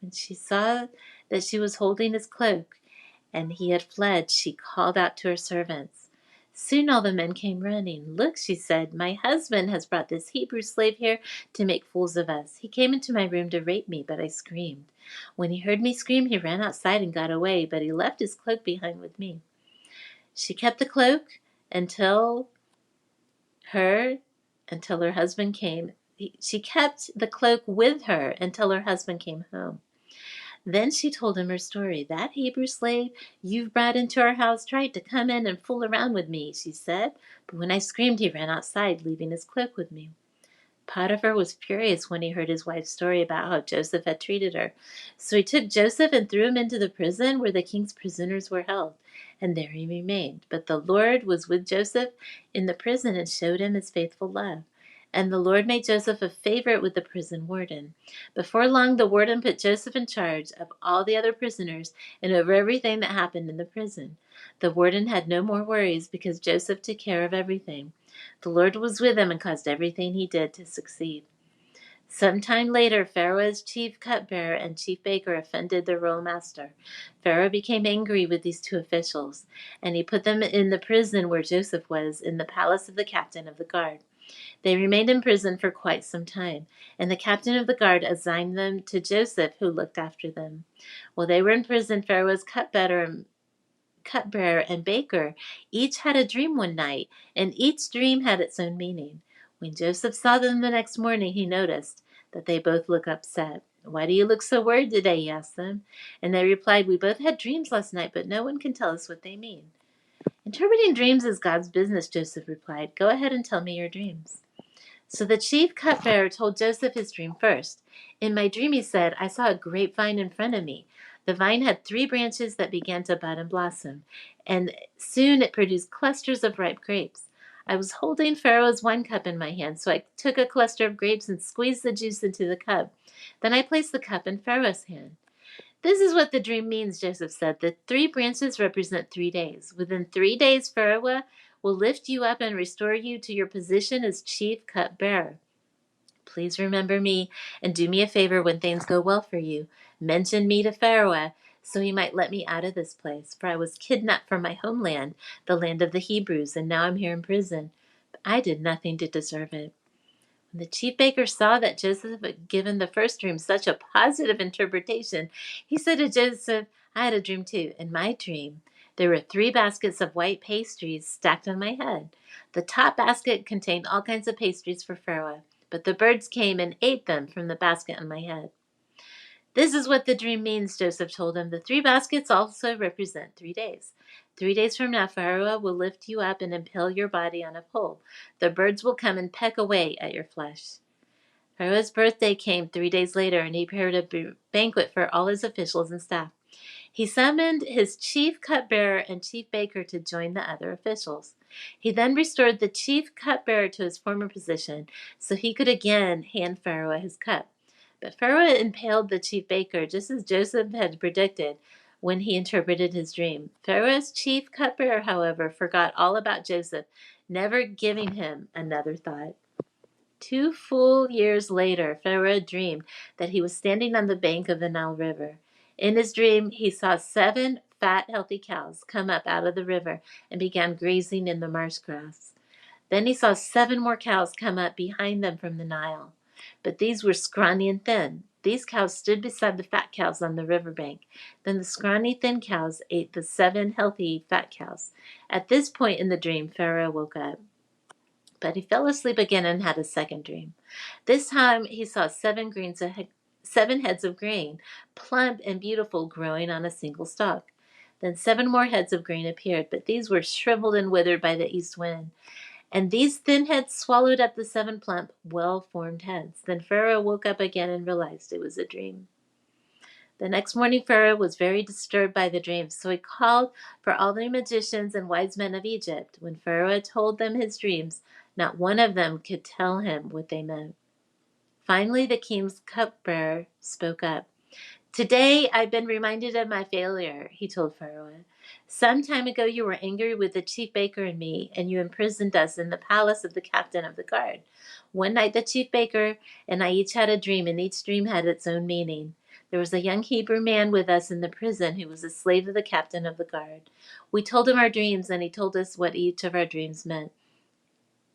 When she saw that she was holding his cloak and he had fled, she called out to her servants. Soon all the men came running. Look, she said, my husband has brought this Hebrew slave here to make fools of us. He came into my room to rape me, but I screamed. When he heard me scream, he ran outside and got away, but he left his cloak behind with me. She kept the cloak until her husband came. She kept the cloak with her until her husband came home. Then she told him her story. That Hebrew slave you've brought into our house tried to come in and fool around with me, she said. But when I screamed, he ran outside, leaving his cloak with me. Potiphar was furious when he heard his wife's story about how Joseph had treated her. So he took Joseph and threw him into the prison where the king's prisoners were held. And there he remained. But the Lord was with Joseph in the prison and showed him his faithful love. And the Lord made Joseph a favorite with the prison warden. Before long, the warden put Joseph in charge of all the other prisoners and over everything that happened in the prison. The warden had no more worries because Joseph took care of everything. The Lord was with him and caused everything he did to succeed. Some time later, Pharaoh's chief cupbearer and chief baker offended their royal master. Pharaoh became angry with these two officials, and he put them in the prison where Joseph was, in the palace of the captain of the guard. They remained in prison for quite some time, and the captain of the guard assigned them to Joseph, who looked after them. While they were in prison, Pharaoh's cupbearer and baker each had a dream one night, and each dream had its own meaning. When Joseph saw them the next morning, he noticed that they both looked upset. Why do you look so worried today? He asked them. And they replied, We both had dreams last night, but no one can tell us what they mean. Interpreting dreams is God's business, Joseph replied. Go ahead and tell me your dreams. So the chief cupbearer told Joseph his dream first. In my dream, he said, I saw a grapevine in front of me. The vine had 3 branches that began to bud and blossom, and soon it produced clusters of ripe grapes. I was holding Pharaoh's wine cup in my hand, so I took a cluster of grapes and squeezed the juice into the cup. Then I placed the cup in Pharaoh's hand. This is what the dream means, Joseph said. The 3 branches represent 3 days. Within 3 days, Pharaoh will lift you up and restore you to your position as chief cupbearer. Please remember me and do me a favor when things go well for you. Mention me to Pharaoh so he might let me out of this place, for I was kidnapped from my homeland, the land of the Hebrews, and now I'm here in prison. But I did nothing to deserve it. When the chief baker saw that Joseph had given the first dream such a positive interpretation, he said to Joseph, I had a dream too. In my dream, there were 3 baskets of white pastries stacked on my head. The top basket contained all kinds of pastries for Pharaoh, but the birds came and ate them from the basket on my head. This is what the dream means, Joseph told him. The 3 baskets also represent 3 days. 3 days from now, Pharaoh will lift you up and impale your body on a pole. The birds will come and peck away at your flesh. Pharaoh's birthday came 3 days later, and he prepared a banquet for all his officials and staff. He summoned his chief cupbearer and chief baker to join the other officials. He then restored the chief cupbearer to his former position, so he could again hand Pharaoh his cup. But Pharaoh impaled the chief baker, just as Joseph had predicted when he interpreted his dream. Pharaoh's chief cupbearer, however, forgot all about Joseph, never giving him another thought. 2 full years later, Pharaoh dreamed that he was standing on the bank of the Nile River. In his dream, he saw 7 fat, healthy cows come up out of the river and began grazing in the marsh grass. Then he saw 7 more cows come up behind them from the Nile. But these were scrawny and thin. These cows stood beside the fat cows on the riverbank. Then the scrawny, thin cows ate the 7 healthy, fat cows. At this point in the dream, Pharaoh woke up. But he fell asleep again and had a second dream. This time he saw 7 heads of grain, plump and beautiful, growing on a single stalk. Then 7 more heads of grain appeared, but these were shriveled and withered by the east wind. And these thin heads swallowed up the 7 plump, well-formed heads. Then Pharaoh woke up again and realized it was a dream. The next morning Pharaoh was very disturbed by the dream, so he called for all the magicians and wise men of Egypt. When Pharaoh told them his dreams, not one of them could tell him what they meant. Finally, the king's cupbearer spoke up. Today I've been reminded of my failure, he told Pharaoh. Some time ago you were angry with the chief baker and me, and you imprisoned us in the palace of the captain of the guard. One night the chief baker and I each had a dream, and each dream had its own meaning. There was a young Hebrew man with us in the prison who was a slave of the captain of the guard. We told him our dreams, and he told us what each of our dreams meant.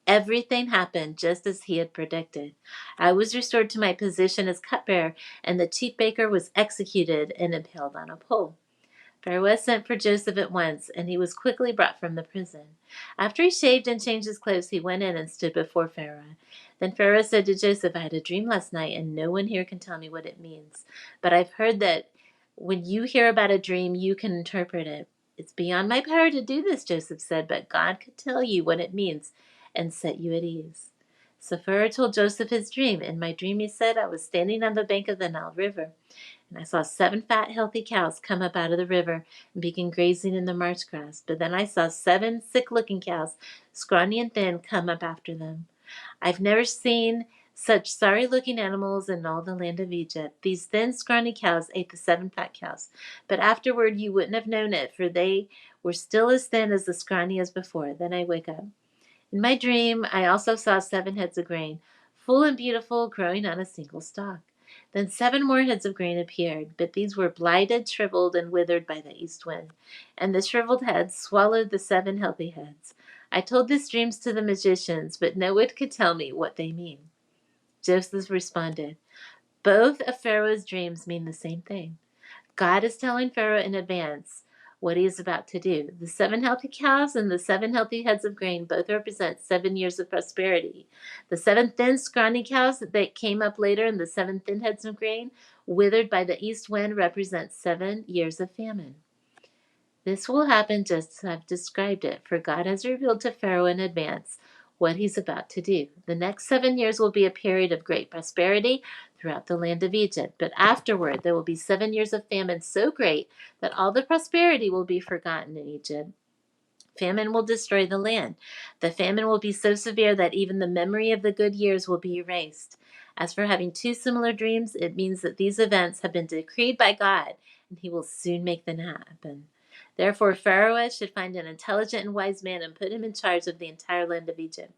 Everything happened just as he had predicted. I was restored to my position as cupbearer, and the chief baker was executed and impaled on a pole. Pharaoh sent for Joseph at once, and he was quickly brought from the prison. After he shaved and changed his clothes, he went in and stood before Pharaoh. Then Pharaoh said to Joseph, I had a dream last night, and no one here can tell me what it means. But I've heard that when you hear about a dream, you can interpret it. It's beyond my power to do this, Joseph said, but God could tell you what it means and set you at ease. So Pharaoh told Joseph his dream. In my dream, he said, I was standing on the bank of the Nile River, and I saw 7 fat, healthy cows come up out of the river and begin grazing in the marsh grass. But then I saw 7 sick-looking cows, scrawny and thin, come up after them. I've never seen such sorry-looking animals in all the land of Egypt. These thin, scrawny cows ate the 7 fat cows. But afterward you wouldn't have known it, for they were still as thin as scrawny as before. Then I wake up. In my dream, I also saw 7 heads of grain, full and beautiful, growing on a single stalk. Then 7 more heads of grain appeared, but these were blighted, shriveled, and withered by the east wind, and the shriveled heads swallowed the 7 healthy heads. I told these dreams to the magicians, but no one could tell me what they mean. Joseph responded, both of Pharaoh's dreams mean the same thing. God is telling Pharaoh in advance what he is about to do. The 7 healthy cows and the 7 healthy heads of grain both represent 7 years of prosperity. The 7 thin, scrawny cows that came up later and the 7 thin heads of grain withered by the east wind represent 7 years of famine. This will happen just as I've described it, for God has revealed to Pharaoh in advance what he's about to do. The next 7 years will be a period of great prosperity throughout the land of Egypt, but afterward there will be 7 years of famine so great that all the prosperity will be forgotten in Egypt. Famine will destroy the land. The famine will be so severe that even the memory of the good years will be erased. As for having two similar dreams, it means that these events have been decreed by God, and he will soon make them happen. Therefore, Pharaoh should find an intelligent and wise man and put him in charge of the entire land of Egypt.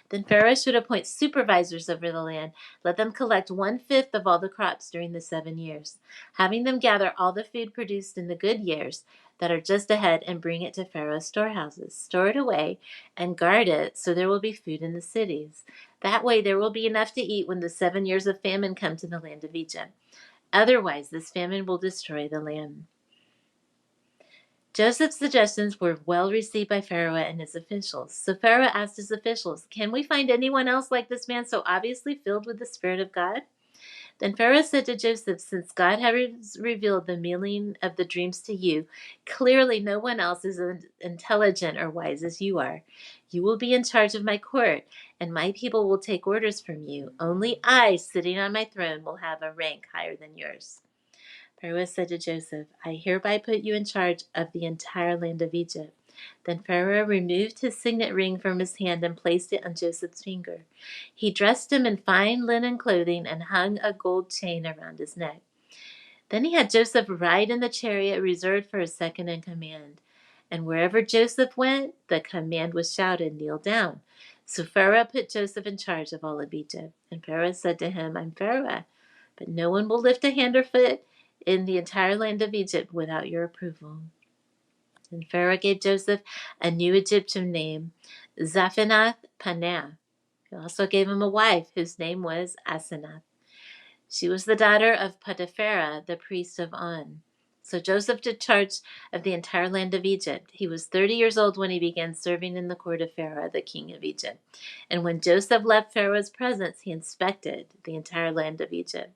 Then Pharaoh should appoint supervisors over the land. Let them collect 1/5 of all the crops during the 7 years, having them gather all the food produced in the good years that are just ahead and bring it to Pharaoh's storehouses. Store it away and guard it so there will be food in the cities. That way there will be enough to eat when the 7 years of famine come to the land of Egypt. Otherwise, this famine will destroy the land. Joseph's suggestions were well received by Pharaoh and his officials. So Pharaoh asked his officials, "Can we find anyone else like this man so obviously filled with the Spirit of God?" Then Pharaoh said to Joseph, "Since God has revealed the meaning of the dreams to you, clearly no one else is as intelligent or wise as you are. You will be in charge of my court, and my people will take orders from you. Only I, sitting on my throne, will have a rank higher than yours." Pharaoh said to Joseph, "I hereby put you in charge of the entire land of Egypt." Then Pharaoh removed his signet ring from his hand and placed it on Joseph's finger. He dressed him in fine linen clothing and hung a gold chain around his neck. Then he had Joseph ride in the chariot reserved for his second in command. And wherever Joseph went, the command was shouted, "Kneel down." So Pharaoh put Joseph in charge of all of Egypt. And Pharaoh said to him, "I'm Pharaoh, but no one will lift a hand or foot in the entire land of Egypt without your approval." And Pharaoh gave Joseph a new Egyptian name, Zaphenath Paneah. He also gave him a wife whose name was Asenath. She was the daughter of Potiphera, the priest of On. So Joseph took charge of the entire land of Egypt. He was 30 years old when he began serving in the court of Pharaoh, the king of Egypt. And when Joseph left Pharaoh's presence, he inspected the entire land of Egypt.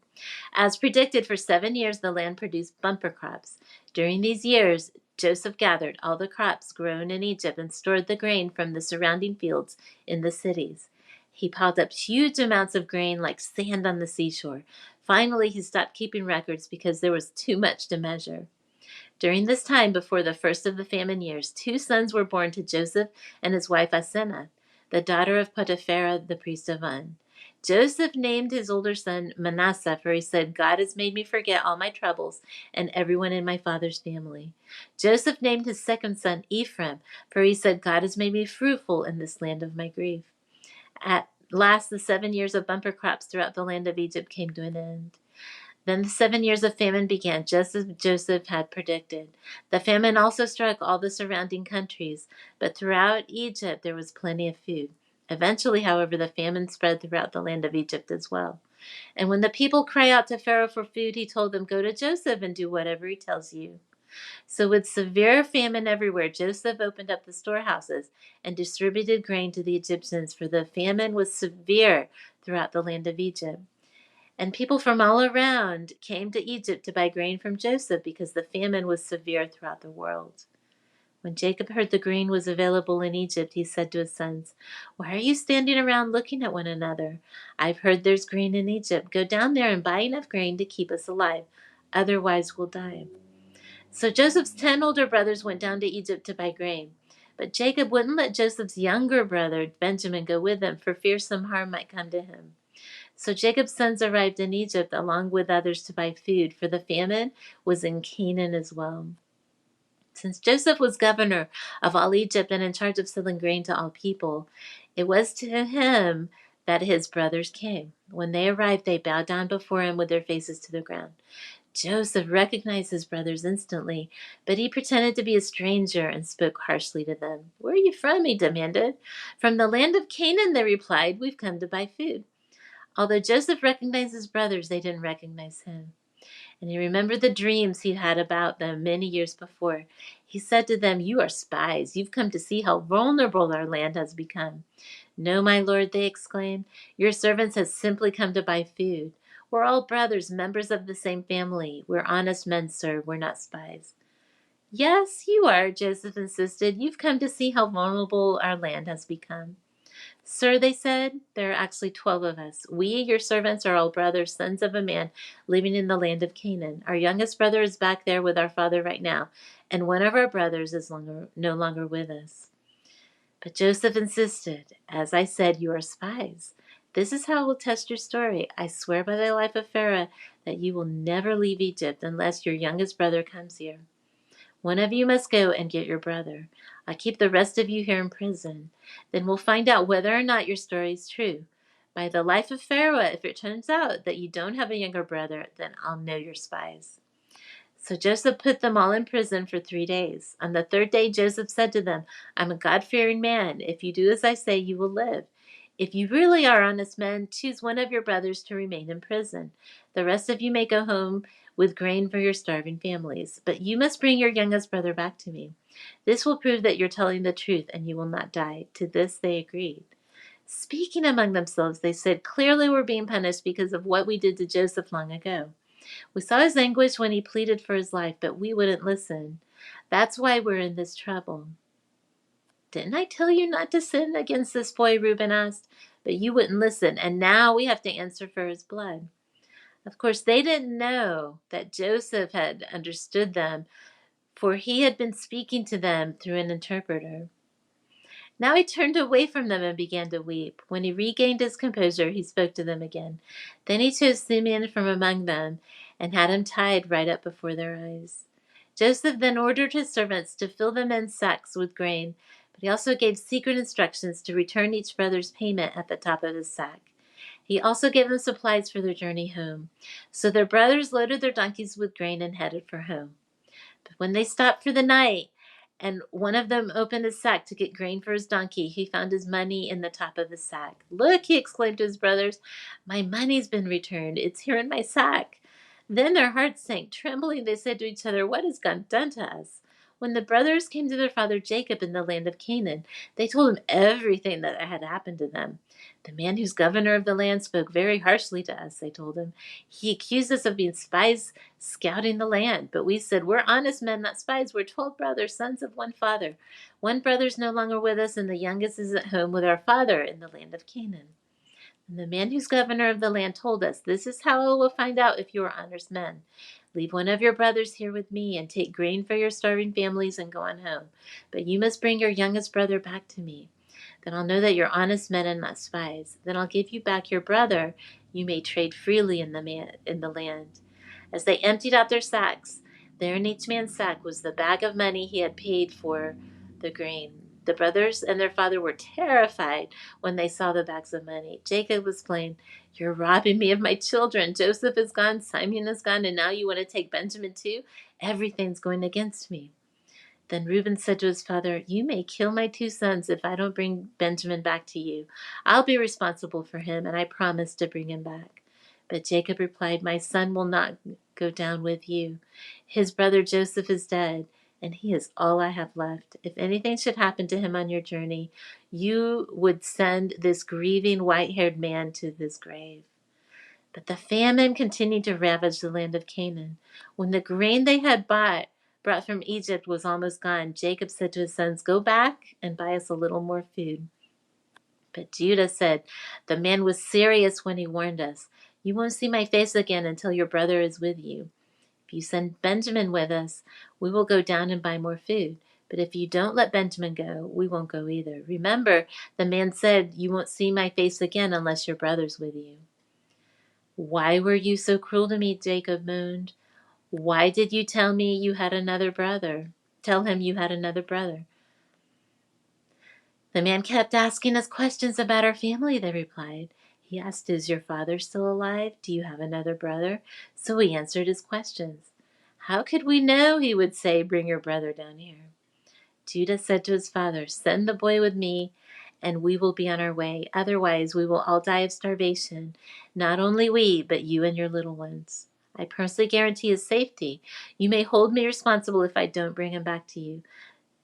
As predicted, for 7 years the land produced bumper crops. During these years, Joseph gathered all the crops grown in Egypt and stored the grain from the surrounding fields in the cities. He piled up huge amounts of grain like sand on the seashore. Finally, he stopped keeping records because there was too much to measure. During this time, before the first of the famine years, 2 sons were born to Joseph and his wife Asenath, the daughter of Potiphera, the priest of On. Joseph named his older son Manasseh, for he said, "God has made me forget all my troubles and everyone in my father's family." Joseph named his second son Ephraim, for he said, "God has made me fruitful in this land of my grief." At last, the 7 years of bumper crops throughout the land of Egypt came to an end. Then the 7 years of famine began, just as Joseph had predicted. The famine also struck all the surrounding countries, but throughout Egypt there was plenty of food. Eventually, however, the famine spread throughout the land of Egypt as well. And when the people cry out to Pharaoh for food, he told them, "Go to Joseph and do whatever he tells you." So, with severe famine everywhere, Joseph opened up the storehouses and distributed grain to the Egyptians, for the famine was severe throughout the land of Egypt. And people from all around came to Egypt to buy grain from Joseph because the famine was severe throughout the world. When Jacob heard the grain was available in Egypt, he said to his sons, "Why are you standing around looking at one another? I've heard there's grain in Egypt. Go down there and buy enough grain to keep us alive. Otherwise, we'll die." So Joseph's 10 older brothers went down to Egypt to buy grain. But Jacob wouldn't let Joseph's younger brother, Benjamin, go with them for fear some harm might come to him. So Jacob's sons arrived in Egypt along with others to buy food, for the famine was in Canaan as well. Since Joseph was governor of all Egypt and in charge of selling grain to all people, it was to him that his brothers came. When they arrived, they bowed down before him with their faces to the ground. Joseph recognized his brothers instantly, but he pretended to be a stranger and spoke harshly to them. "Where are you from?" he demanded. "From the land of Canaan," they replied. "We've come to buy food." Although Joseph recognized his brothers, they didn't recognize him. And he remembered the dreams he'd had about them many years before. He said to them, "You are spies. You've come to see how vulnerable our land has become." "No, my lord," they exclaimed. "Your servants have simply come to buy food. We're all brothers, members of the same family. We're honest men, sir. We're not spies." Yes, you are, Joseph insisted. You've come to see how vulnerable our land has become. Sir, they said, there are actually 12 of us. We, your servants, are all brothers, sons of a man living in the land of Canaan. Our youngest brother is back there with our father right now, and one of our brothers is no longer with us. But Joseph insisted, as I said, you are spies. This is how I will test your story. I swear by the life of Pharaoh that you will never leave Egypt unless your youngest brother comes here. One of you must go and get your brother. I'll keep the rest of you here in prison. Then we'll find out whether or not your story is true. By the life of Pharaoh, if it turns out that you don't have a younger brother, then I'll know you're spies. So Joseph put them all in prison for 3 days. On the third day, Joseph said to them, I'm a God-fearing man. If you do as I say, you will live. If you really are honest men, choose one of your brothers to remain in prison. The rest of you may go home with grain for your starving families. But you must bring your youngest brother back to me. This will prove that you're telling the truth and you will not die. To this they agreed. Speaking among themselves, they said, clearly we're being punished because of what we did to Joseph long ago. We saw his anguish when he pleaded for his life, but we wouldn't listen. That's why we're in this trouble. Didn't I tell you not to sin against this boy? Reuben asked. But you wouldn't listen, and now we have to answer for his blood. Of course, they didn't know that Joseph had understood them, for he had been speaking to them through an interpreter. Now he turned away from them and began to weep. When he regained his composure, he spoke to them again. Then he chose Simeon from among them and had him tied right up before their eyes. Joseph then ordered his servants to fill the men's sacks with grain, but he also gave secret instructions to return each brother's payment at the top of his sack. He also gave them supplies for their journey home. So their brothers loaded their donkeys with grain and headed for home. But when they stopped for the night, and one of them opened his sack to get grain for his donkey, he found his money in the top of his sack. Look, he exclaimed to his brothers, my money's been returned. It's here in my sack. Then their hearts sank. Trembling, they said to each other, what has God done to us? When the brothers came to their father Jacob in the land of Canaan, they told him everything that had happened to them. The man who's governor of the land spoke very harshly to us, they told him. He accused us of being spies scouting the land. But we said, we're honest men, not spies. We're 12 brothers, sons of one father. One brother's no longer with us, and the youngest is at home with our father in the land of Canaan. And the man who's governor of the land told us, this is how I will find out if you are honest men. Leave one of your brothers here with me and take grain for your starving families and go on home. But you must bring your youngest brother back to me. Then I'll know that you're honest men and not spies. Then I'll give you back your brother. You may trade freely in the land. As they emptied out their sacks, there in each man's sack was the bag of money he had paid for the grain. The brothers and their father were terrified when they saw the bags of money. Jacob explained, you're robbing me of my children. Joseph is gone, Simon is gone, and now you want to take Benjamin too? Everything's going against me. Then Reuben said to his father, you may kill my 2 sons if I don't bring Benjamin back to you. I'll be responsible for him, and I promise to bring him back. But Jacob replied, my son will not go down with you. His brother Joseph is dead, and he is all I have left. If anything should happen to him on your journey, you would send this grieving white-haired man to his grave. But the famine continued to ravage the land of Canaan. When the grain they had brought from Egypt was almost gone, Jacob said to his sons, go back and buy us a little more food. But Judah said, the man was serious when he warned us. You won't see my face again until your brother is with you. If you send Benjamin with us, we will go down and buy more food. But if you don't let Benjamin go, we won't go either. Remember, the man said, you won't see my face again unless your brother's with you. Why were you so cruel to me? Jacob moaned. Why did you tell me you had another brother? Tell him you had another brother. The man kept asking us questions about our family, they replied. He asked, is your father still alive? Do you have another brother? So we answered his questions. How could we know? He would say, bring your brother down here. Judah said to his father, send the boy with me, and we will be on our way. Otherwise, we will all die of starvation. Not only we, but you and your little ones. I personally guarantee his safety. You may hold me responsible if I don't bring him back to you.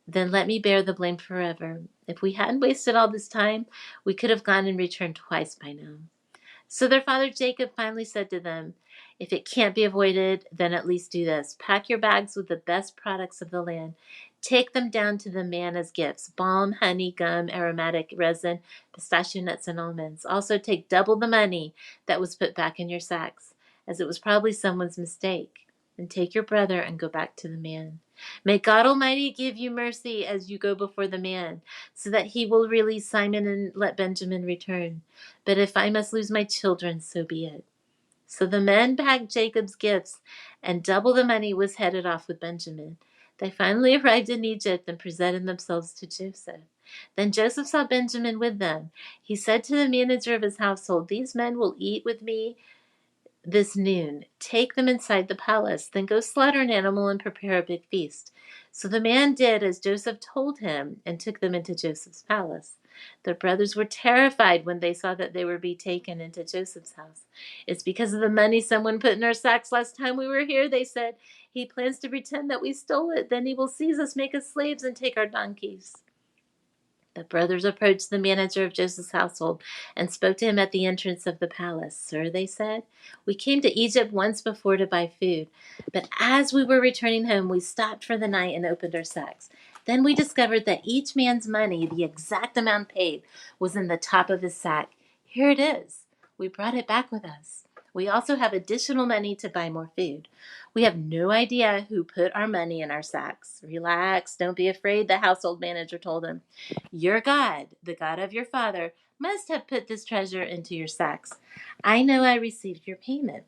Then let me bear the blame forever. If we hadn't wasted all this time, we could have gone and returned twice by now. So their father Jacob finally said to them, If it can't be avoided, then at least do this. Pack your bags with the best products of the land. Take them down to the man as gifts: balm, honey, gum, aromatic resin, pistachio nuts, and almonds. Also take double the money that was put back in your sacks, as it was probably someone's mistake. And take your brother and go back to the man. May God Almighty give you mercy as you go before the man, so that he will release Simon and let Benjamin return. But if I must lose my children, so be it. So the men packed Jacob's gifts, and double the money was headed off with Benjamin. They finally arrived in Egypt and presented themselves to Joseph. Then Joseph saw Benjamin with them. He said to the manager of his household, "These men will eat with me this noon. Take them inside the palace, then go slaughter an animal and prepare a big feast." So the man did as Joseph told him and took them into Joseph's palace. The brothers were terrified when they saw that they were being taken into Joseph's house. "It's because of the money someone put in our sacks last time we were here," they said. "He plans to pretend that we stole it. Then he will seize us, make us slaves, and take our donkeys." The brothers approached the manager of Joseph's household and spoke to him at the entrance of the palace. "Sir," they said, "we came to Egypt once before to buy food, but as we were returning home, we stopped for the night and opened our sacks. Then we discovered that each man's money, the exact amount paid, was in the top of his sack. Here it is. We brought it back with us. We also have additional money to buy more food. We have no idea who put our money in our sacks." "Relax, don't be afraid," the household manager told him. "Your God, the God of your father, must have put this treasure into your sacks. I know I received your payment."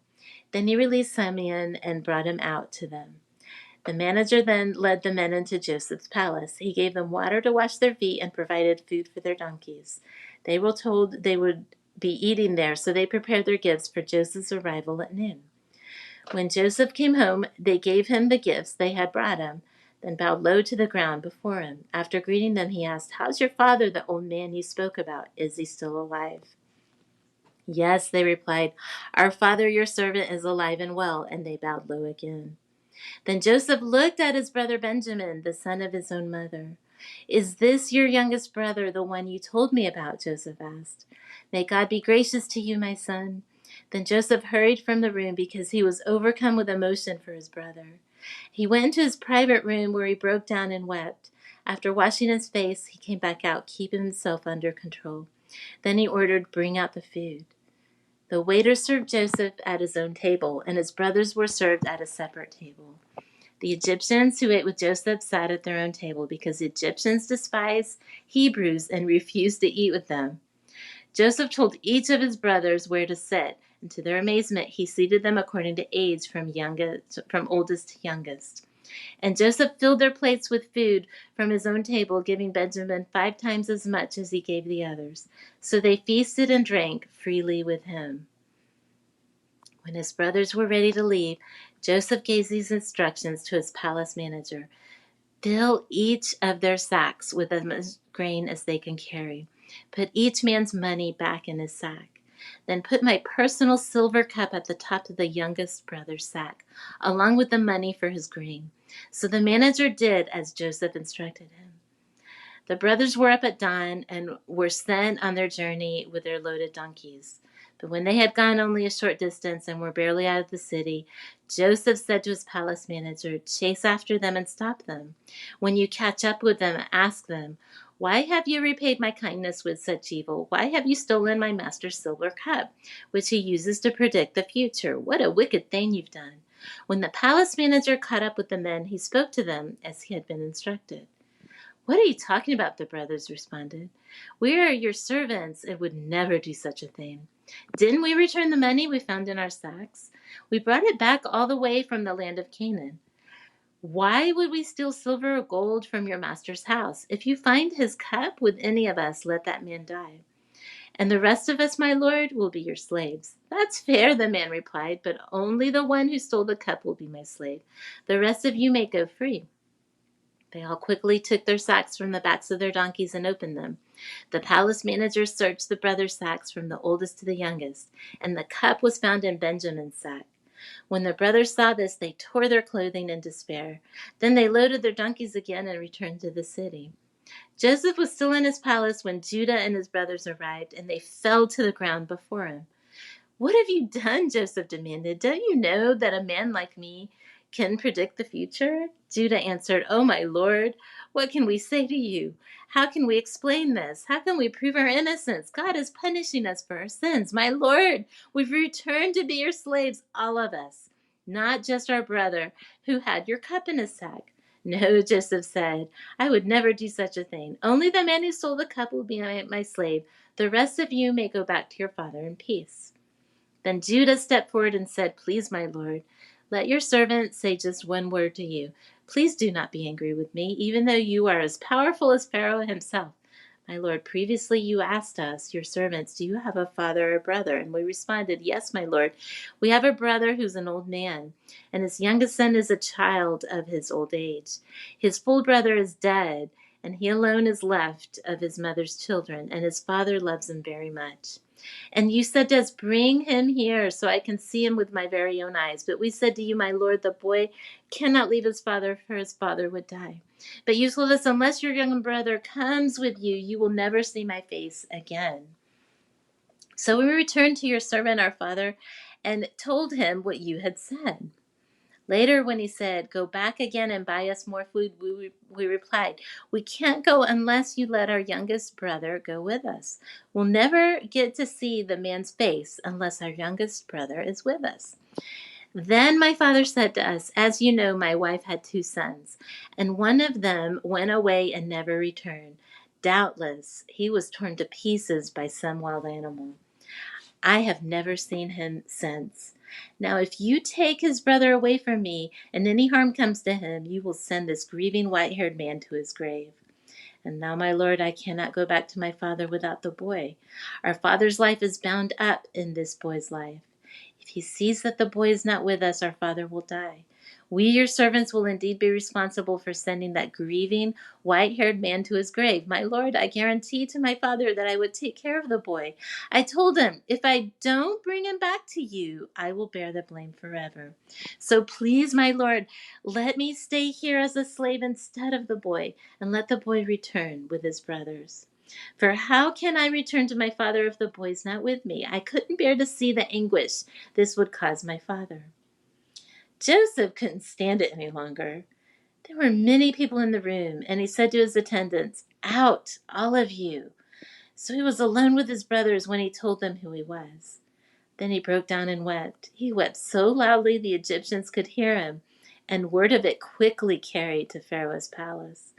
Then he released Simeon and brought him out to them. The manager then led the men into Joseph's palace. He gave them water to wash their feet and provided food for their donkeys. They were told they would be eating there, so they prepared their gifts for Joseph's arrival at noon. When Joseph came home, they gave him the gifts they had brought him, then bowed low to the ground before him. After greeting them, he asked, "How's your father, the old man you spoke about? Is he still alive?" "Yes," they replied, "our father, your servant, is alive and well," and they bowed low again. Then Joseph looked at his brother Benjamin, the son of his own mother. "Is this your youngest brother, the one you told me about?" Joseph asked. "May God be gracious to you, my son." Then Joseph hurried from the room because he was overcome with emotion for his brother. He went into his private room where he broke down and wept. After washing his face, he came back out, keeping himself under control. Then he ordered, "Bring out the food." The waiter served Joseph at his own table, and his brothers were served at a separate table. The Egyptians who ate with Joseph sat at their own table because the Egyptians despised Hebrews and refused to eat with them. Joseph told each of his brothers where to sit, and to their amazement, he seated them according to age from oldest to youngest. And Joseph filled their plates with food from his own table, giving Benjamin 5 times as much as he gave the others. So they feasted and drank freely with him. When his brothers were ready to leave, Joseph gave these instructions to his palace manager: "Fill each of their sacks with as much grain as they can carry. Put each man's money back in his sack. Then put my personal silver cup at the top of the youngest brother's sack, along with the money for his grain." So the manager did as Joseph instructed him. The brothers were up at dawn and were sent on their journey with their loaded donkeys. But when they had gone only a short distance and were barely out of the city, Joseph said to his palace manager, "Chase after them and stop them. When you catch up with them, ask them, 'Why have you repaid my kindness with such evil? Why have you stolen my master's silver cup, which he uses to predict the future? What a wicked thing you've done.'" When the palace manager caught up with the men, he spoke to them as he had been instructed. "What are you talking about?" the brothers responded. "We are your servants and would never do such a thing. Didn't we return the money we found in our sacks? We brought it back all the way from the land of Canaan. Why would we steal silver or gold from your master's house? If you find his cup with any of us, let that man die. And the rest of us, my lord, will be your slaves." "That's fair," the man replied, "but only the one who stole the cup will be my slave. The rest of you may go free." They all quickly took their sacks from the backs of their donkeys and opened them. The palace manager searched the brothers' sacks from the oldest to the youngest, and the cup was found in Benjamin's sack. When the brothers saw this, they tore their clothing in despair. Then they loaded their donkeys again and returned to the city. Joseph was still in his palace when Judah and his brothers arrived, and they fell to the ground before him. "What have you done?" Joseph demanded. "Don't you know that a man like me can predict the future?" Judah answered, "Oh, my lord, what can we say to you? How can we explain this? How can we prove our innocence? God is punishing us for our sins. My lord, we've returned to be your slaves, all of us, not just our brother who had your cup in his sack." "No," Joseph said, "I would never do such a thing. Only the man who stole the cup will be my slave. The rest of you may go back to your father in peace." Then Judah stepped forward and said, "Please, my lord, let your servant say just one word to you. Please do not be angry with me, even though you are as powerful as Pharaoh himself. My lord, previously you asked us, your servants, do you have a father or brother? And we responded, yes, my lord. We have a brother who's an old man, and his youngest son is a child of his old age. His full brother is dead, and he alone is left of his mother's children, and his father loves him very much. And you said to us, bring him here so I can see him with my very own eyes. But we said to you, my lord, the boy cannot leave his father, for his father would die. But you told us, unless your young brother comes with you, you will never see my face again. So we returned to your servant, our father, and told him what you had said. Later, when he said, go back again and buy us more food, we replied, we can't go unless you let our youngest brother go with us. We'll never get to see the man's face unless our youngest brother is with us. Then my father said to us, as you know, my wife had 2 sons, and one of them went away and never returned. Doubtless, he was torn to pieces by some wild animal. I have never seen him since. Now, if you take his brother away from me, and any harm comes to him, you will send this grieving white-haired man to his grave. And now, my lord, I cannot go back to my father without the boy. Our father's life is bound up in this boy's life. If he sees that the boy is not with us, our father will die. We, your servants, will indeed be responsible for sending that grieving, white-haired man to his grave. My lord, I guarantee to my father that I would take care of the boy. I told him, if I don't bring him back to you, I will bear the blame forever. So please, my lord, let me stay here as a slave instead of the boy, and let the boy return with his brothers. For how can I return to my father if the boy's not with me? I couldn't bear to see the anguish this would cause my father." Joseph couldn't stand it any longer. There were many people in the room, and he said to his attendants, "Out, all of you." So he was alone with his brothers when he told them who he was. Then he broke down and wept. He wept so loudly the Egyptians could hear him, and word of it quickly carried to Pharaoh's palace.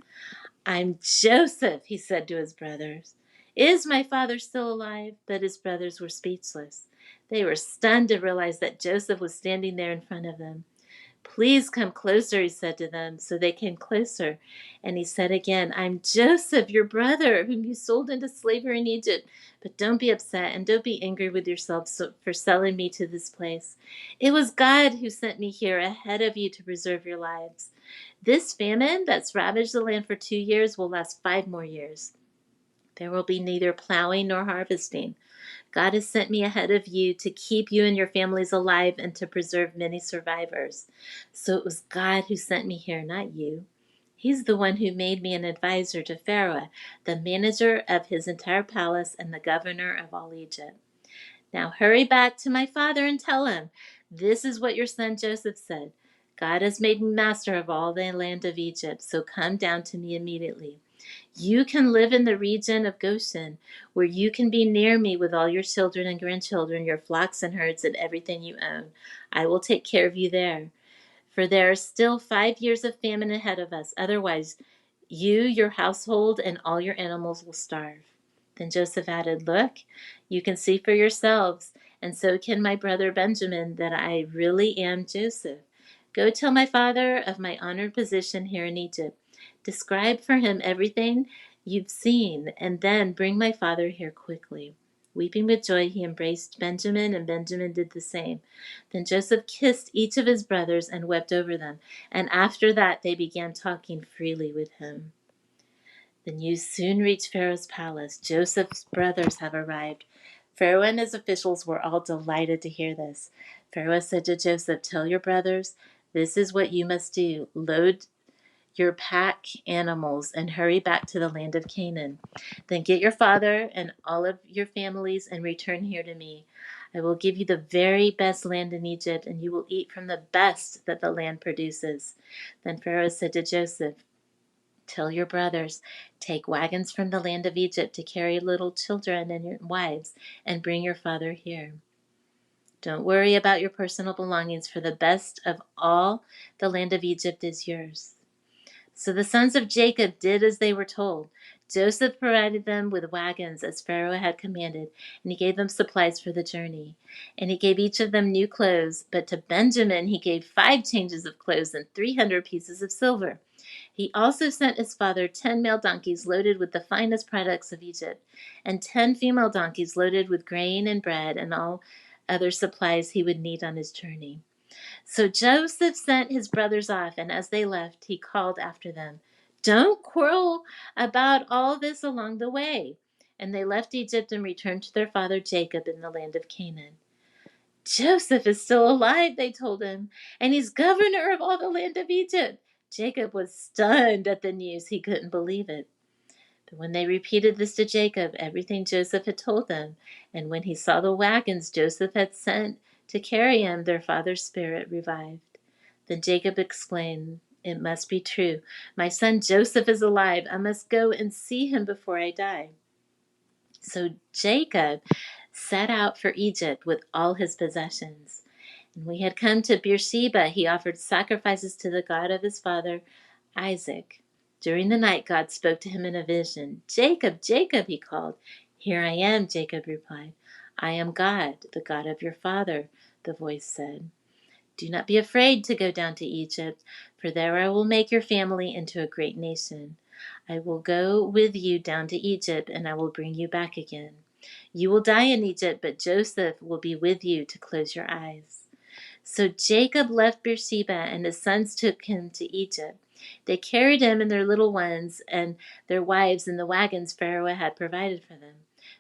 "I'm Joseph," he said to his brothers. "Is my father still alive?" But his brothers were speechless. They were stunned to realize that Joseph was standing there in front of them. "Please come closer," he said to them. So they came closer, and he said again, "I'm Joseph, your brother, whom you sold into slavery in Egypt. But don't be upset and don't be angry with yourselves for selling me to this place. It was God who sent me here ahead of you to preserve your lives. This famine that's ravaged the land for 2 years will last 5 more years. There will be neither plowing nor harvesting. God has sent me ahead of you to keep you and your families alive and to preserve many survivors. So it was God who sent me here, not you. He's the one who made me an advisor to Pharaoh, the manager of his entire palace and the governor of all Egypt. Now hurry back to my father and tell him, this is what your son Joseph said. God has made me master of all the land of Egypt, so come down to me immediately. You can live in the region of Goshen, where you can be near me with all your children and grandchildren, your flocks and herds, and everything you own. I will take care of you there. For there are still 5 years of famine ahead of us. Otherwise, you, your household, and all your animals will starve." Then Joseph added, "Look, you can see for yourselves, and so can my brother Benjamin, that I really am Joseph. Go tell my father of my honored position here in Egypt. Describe for him everything you've seen, and then bring my father here quickly." Weeping with joy, he embraced Benjamin, and Benjamin did the same. Then Joseph kissed each of his brothers and wept over them, and after that they began talking freely with him. The news soon reached Pharaoh's palace. Joseph's brothers have arrived. Pharaoh and his officials were all delighted to hear this. Pharaoh said to Joseph, "Tell your brothers, this is what you must do. Load your pack animals and hurry back to the land of Canaan. Then get your father and all of your families and return here to me. I will give you the very best land in Egypt, and you will eat from the best that the land produces." Then Pharaoh said to Joseph, "Tell your brothers, take wagons from the land of Egypt to carry little children and your wives, and bring your father here. Don't worry about your personal belongings, for the best of all the land of Egypt is yours." So the sons of Jacob did as they were told. Joseph provided them with wagons as Pharaoh had commanded, and he gave them supplies for the journey. And he gave each of them new clothes, but to Benjamin he gave 5 changes of clothes and 300 pieces of silver. He also sent his father 10 male donkeys loaded with the finest products of Egypt, and 10 female donkeys loaded with grain and bread and all other supplies he would need on his journey. So Joseph sent his brothers off, and as they left, he called after them, "Don't quarrel about all this along the way." And they left Egypt and returned to their father Jacob in the land of Canaan. "Joseph is still alive," they told him, "and he's governor of all the land of Egypt." Jacob was stunned at the news. He couldn't believe it. But when they repeated this to Jacob, everything Joseph had told them, and when he saw the wagons Joseph had sent to carry him, their father's spirit revived. Then Jacob exclaimed, "It must be true. My son Joseph is alive. I must go and see him before I die." So Jacob set out for Egypt with all his possessions. And when he had come to Beersheba, he offered sacrifices to the God of his father Isaac. During the night, God spoke to him in a vision. "Jacob, Jacob," he called. "Here I am," Jacob replied. "I am God, the God of your father," the voice said. "Do not be afraid to go down to Egypt, for there I will make your family into a great nation. I will go with you down to Egypt, and I will bring you back again. You will die in Egypt, but Joseph will be with you to close your eyes." So Jacob left Beersheba, and his sons took him to Egypt. They carried him and their little ones and their wives in the wagons Pharaoh had provided for them.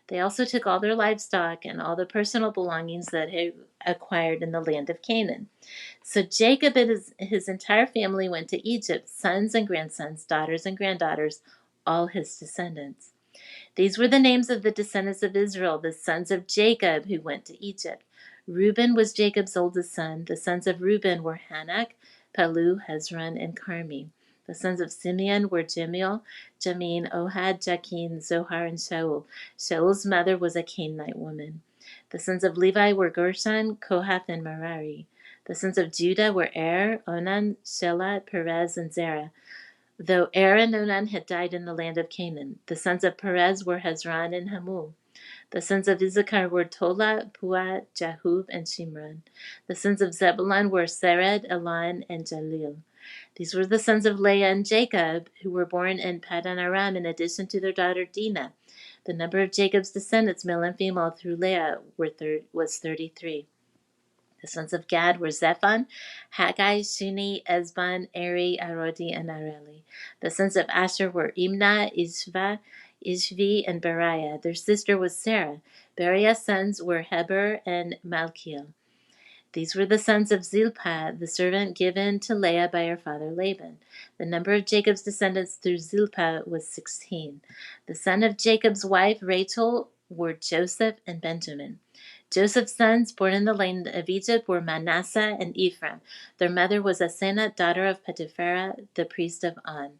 They also took all their livestock and all the personal belongings that he acquired in the land of Canaan. So Jacob and his entire family went to Egypt, sons and grandsons, daughters and granddaughters, all his descendants. These were the names of the descendants of Israel, the sons of Jacob who went to Egypt. Reuben was Jacob's oldest son. The sons of Reuben were Hanak, Palu, Hezron, and Carmi. The sons of Simeon were Jemuel, Jamin, Ohad, Jachin, Zohar, and Shaul. Shaul's mother was a Canaanite woman. The sons of Levi were Gershon, Kohath, and Merari. The sons of Judah were Onan, Shelah, Perez, and Zerah, though Er and Onan had died in the land of Canaan. The sons of Perez were Hezron and Hamul. The sons of Issachar were Tola, Puah, Jahub, and Shimron. The sons of Zebulun were Sered, Elon, and Jalil. These were the sons of Leah and Jacob, who were born in Paddan Aram in addition to their daughter Dinah. The number of Jacob's descendants, male and female, through Leah was 33. The sons of Gad were Zephon, Haggai, Shuni, Ezbon, Eri, Arodi, and Areli. The sons of Asher were Imnah, Ishvi, and Beriah. Their sister was Sarah. Beriah's sons were Heber and Malkiel. These were the sons of Zilpah, the servant given to Leah by her father Laban. The number of Jacob's descendants through Zilpah was 16. The son of Jacob's wife Rachel were Joseph and Benjamin. Joseph's sons born in the land of Egypt were Manasseh and Ephraim. Their mother was Asenath, daughter of Potipharah, the priest of On.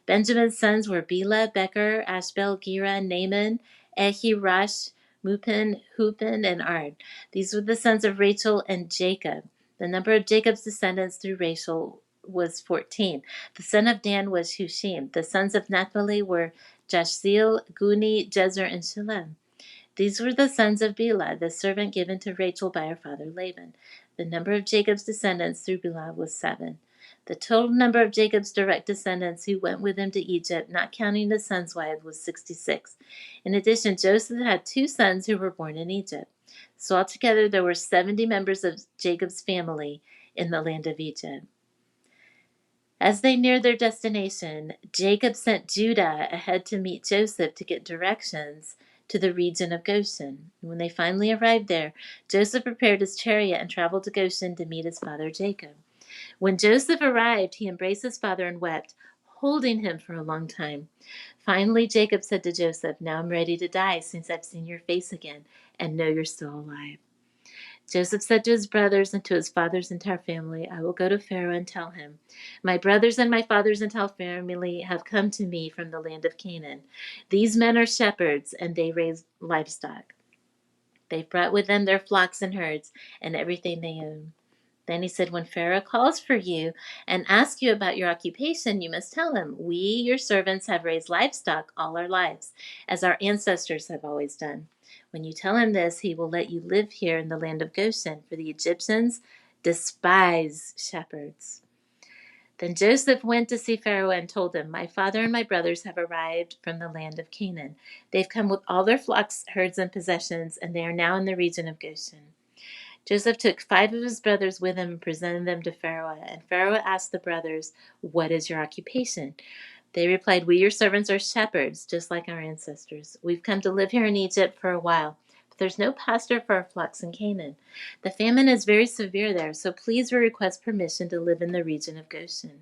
Benjamin's sons were Bela, Becher, Ashbel, Gera, Naaman, Ehi, Rosh, Mupin, Hupin, and Ard. These were the sons of Rachel and Jacob. The number of Jacob's descendants through Rachel was 14. The son of Dan was Hushim. The sons of Naphtali were Jashzeel, Guni, Jezer, and Shalem. These were the sons of Bela, the servant given to Rachel by her father Laban. The number of Jacob's descendants through Bela was 7. The total number of Jacob's direct descendants who went with him to Egypt, not counting the sons' wives, was 66. In addition, Joseph had 2 sons who were born in Egypt. So altogether there were 70 members of Jacob's family in the land of Egypt. As they neared their destination, Jacob sent Judah ahead to meet Joseph to get directions to the region of Goshen. When they finally arrived there, Joseph prepared his chariot and traveled to Goshen to meet his father Jacob. When Joseph arrived, he embraced his father and wept, holding him for a long time. Finally, Jacob said to Joseph, "Now I'm ready to die since I've seen your face again and know you're still alive." Joseph said to his brothers and to his father's entire family, I will go to Pharaoh and tell him, my brothers and my father's entire family have come to me from the land of Canaan. These men are shepherds, and they raise livestock. They've brought with them their flocks and herds and everything they own. Then he said, when Pharaoh calls for you and asks you about your occupation, you must tell him, we, your servants, have raised livestock all our lives, as our ancestors have always done. When you tell him this, he will let you live here in the land of Goshen, for the Egyptians despise shepherds. Then Joseph went to see Pharaoh and told him, my father and my brothers have arrived from the land of Canaan. They've come with all their flocks, herds, and possessions, and they are now in the region of Goshen. Joseph took 5 of his brothers with him and presented them to Pharaoh. And Pharaoh asked the brothers, what is your occupation? They replied, we, your servants, are shepherds, just like our ancestors. We've come to live here in Egypt for a while, but there's no pasture for our flocks in Canaan. The famine is very severe there, so please we request permission to live in the region of Goshen.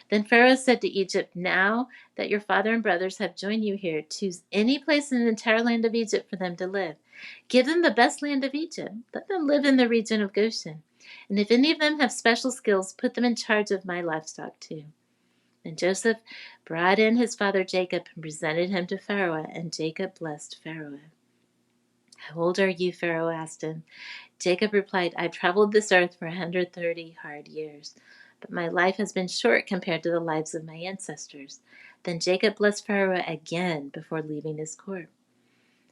Then Pharaoh said to Egypt, now that your father and brothers have joined you here, choose any place in the entire land of Egypt for them to live. Give them the best land of Egypt. Let them live in the region of Goshen. And if any of them have special skills, put them in charge of my livestock too. Then Joseph brought in his father Jacob and presented him to Pharaoh, and Jacob blessed Pharaoh. How old are you? Pharaoh asked him. Jacob replied, I've traveled this earth for 130 hard years, but my life has been short compared to the lives of my ancestors. Then Jacob blessed Pharaoh again before leaving his court.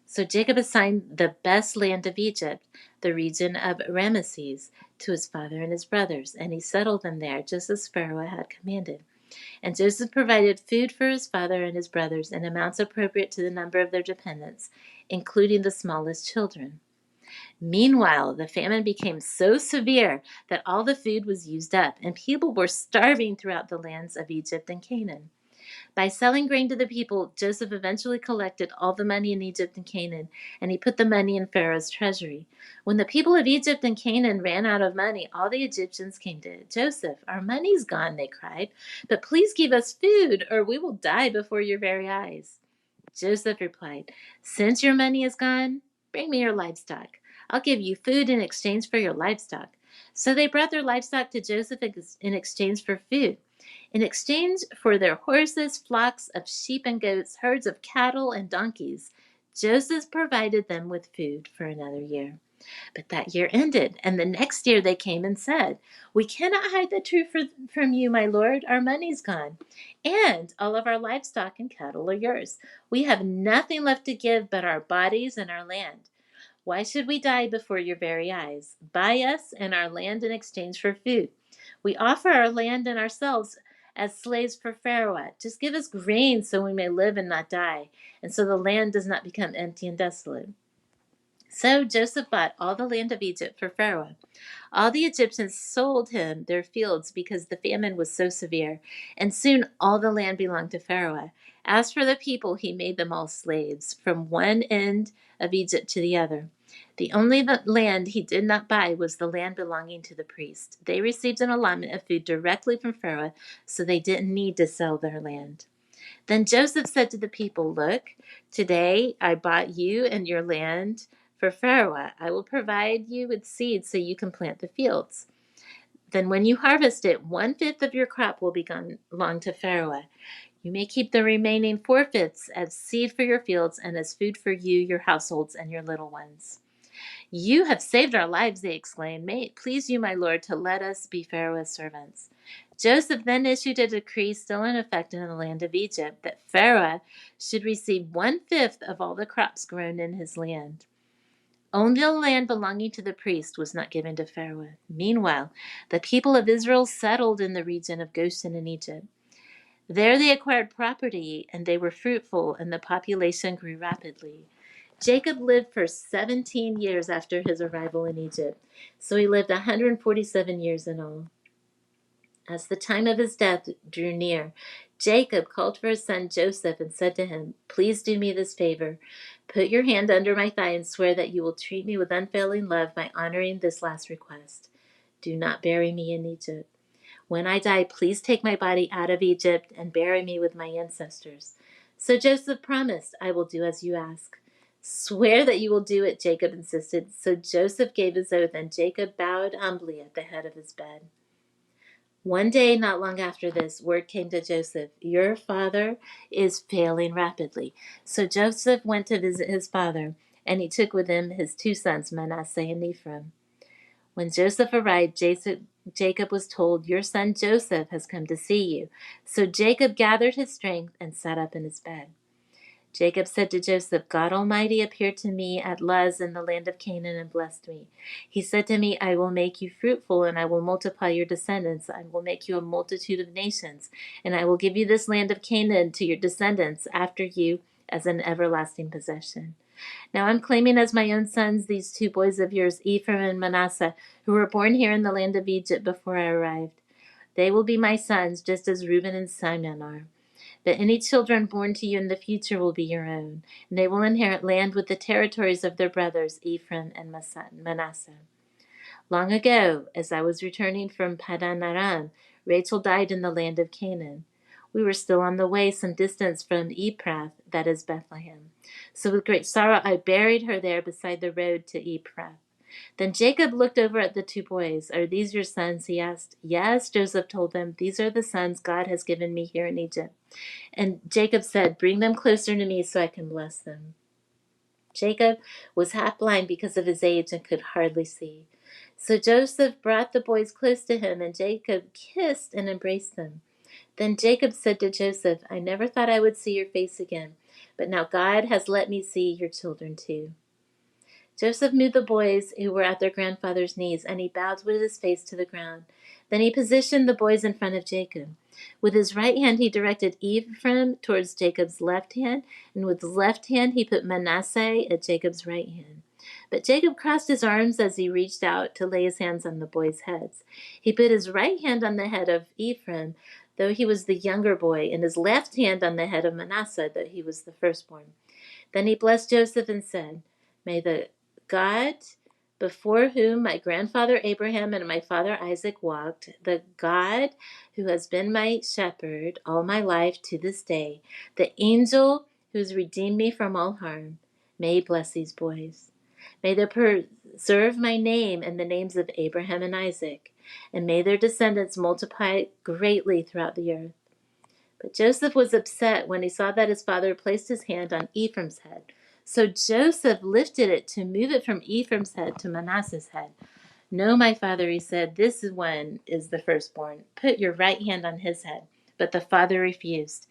So Jacob assigned the best land of Egypt, the region of Ramesses, to his father and his brothers, and he settled them there, just as Pharaoh had commanded. And Joseph provided food for his father and his brothers in amounts appropriate to the number of their dependents, including the smallest children. Meanwhile, the famine became so severe that all the food was used up, and people were starving throughout the lands of Egypt and Canaan. By selling grain to the people, Joseph eventually collected all the money in Egypt and Canaan, and he put the money in Pharaoh's treasury. When the people of Egypt and Canaan ran out of money, all the Egyptians came to Joseph. Our money's gone, they cried, but please give us food, or we will die before your very eyes. Joseph replied, since your money is gone, bring me your livestock. I'll give you food in exchange for your livestock. So they brought their livestock to Joseph in exchange for food. In exchange for their horses, flocks of sheep and goats, herds of cattle and donkeys, Joseph provided them with food for another year. But that year ended, and the next year they came and said, we cannot hide the truth from you, my lord. Our money's gone, and all of our livestock and cattle are yours. We have nothing left to give but our bodies and our land. Why should we die before your very eyes? Buy us and our land in exchange for food. We offer our land and ourselves as slaves for Pharaoh. Just give us grain so we may live and not die, and so the land does not become empty and desolate. So Joseph bought all the land of Egypt for Pharaoh. All the Egyptians sold him their fields because the famine was so severe, and soon all the land belonged to Pharaoh. As for the people, he made them all slaves, from one end of Egypt to the other. The only land he did not buy was the land belonging to the priest. They received an allotment of food directly from Pharaoh, so they didn't need to sell their land. Then Joseph said to the people, look, today I bought you and your land for Pharaoh. I will provide you with seed so you can plant the fields. Then when you harvest it, 1/5 of your crop will belong to Pharaoh. You may keep the remaining 4/5 as seed for your fields and as food for you, your households, and your little ones. You have saved our lives, they exclaimed. May it please you, my lord, to let us be Pharaoh's servants. Joseph then issued a decree still in effect in the land of Egypt that Pharaoh should receive 1/5 of all the crops grown in his land. Only the land belonging to the priest was not given to Pharaoh. Meanwhile, the people of Israel settled in the region of Goshen in Egypt. There they acquired property, and they were fruitful, and the population grew rapidly. Jacob lived for 17 years after his arrival in Egypt, so he lived 147 years in all. As the time of his death drew near, Jacob called for his son Joseph and said to him, please do me this favor. Put your hand under my thigh and swear that you will treat me with unfailing love by honoring this last request. Do not bury me in Egypt. When I die, please take my body out of Egypt and bury me with my ancestors. So Joseph promised, I will do as you ask. Swear that you will do it, Jacob insisted. So Joseph gave his oath, and Jacob bowed humbly at the head of his bed. One day, not long after this, word came to Joseph, your father is failing rapidly. So Joseph went to visit his father, and he took with him his two sons, Manasseh and Ephraim. When Joseph arrived, Jacob was told, your son Joseph has come to see you. So Jacob gathered his strength and sat up in his bed. Jacob said to Joseph, God Almighty appeared to me at Luz in the land of Canaan and blessed me. He said to me, I will make you fruitful, and I will multiply your descendants. I will make you a multitude of nations, and I will give you this land of Canaan to your descendants after you as an everlasting possession. Now I'm claiming as my own sons these two boys of yours, Ephraim and Manasseh, who were born here in the land of Egypt before I arrived. They will be my sons, just as Reuben and Simeon are. But any children born to you in the future will be your own, and they will inherit land with the territories of their brothers, Ephraim and Manasseh. Long ago, as I was returning from Padan Aram, Rachel died in the land of Canaan. We were still on the way some distance from Ephrath, that is Bethlehem. So with great sorrow I buried her there beside the road to Ephrath. Then Jacob looked over at the two boys. Are these your sons? He asked. Yes, Joseph told them. These are the sons God has given me here in Egypt. And Jacob said, bring them closer to me so I can bless them. Jacob was half blind because of his age and could hardly see. So Joseph brought the boys close to him, and Jacob kissed and embraced them. Then Jacob said to Joseph, I never thought I would see your face again, but now God has let me see your children too. Joseph knew the boys who were at their grandfather's knees, and he bowed with his face to the ground. Then he positioned the boys in front of Jacob. With his right hand he directed Ephraim towards Jacob's left hand, and with his left hand he put Manasseh at Jacob's right hand. But Jacob crossed his arms as he reached out to lay his hands on the boys' heads. He put his right hand on the head of Ephraim, though he was the younger boy, and his left hand on the head of Manasseh, though he was the firstborn. Then he blessed Joseph and said, May the God before whom my grandfather Abraham and my father Isaac walked, the God who has been my shepherd all my life to this day, the angel who has redeemed me from all harm, may he bless these boys. May they preserve my name and the names of Abraham and Isaac, and may their descendants multiply greatly throughout the earth. But Joseph was upset when he saw that his father placed his hand on Ephraim's head. So Joseph lifted it to move it from Ephraim's head to Manasseh's head. No, my father, he said, this one is the firstborn. Put your right hand on his head. But the father refused.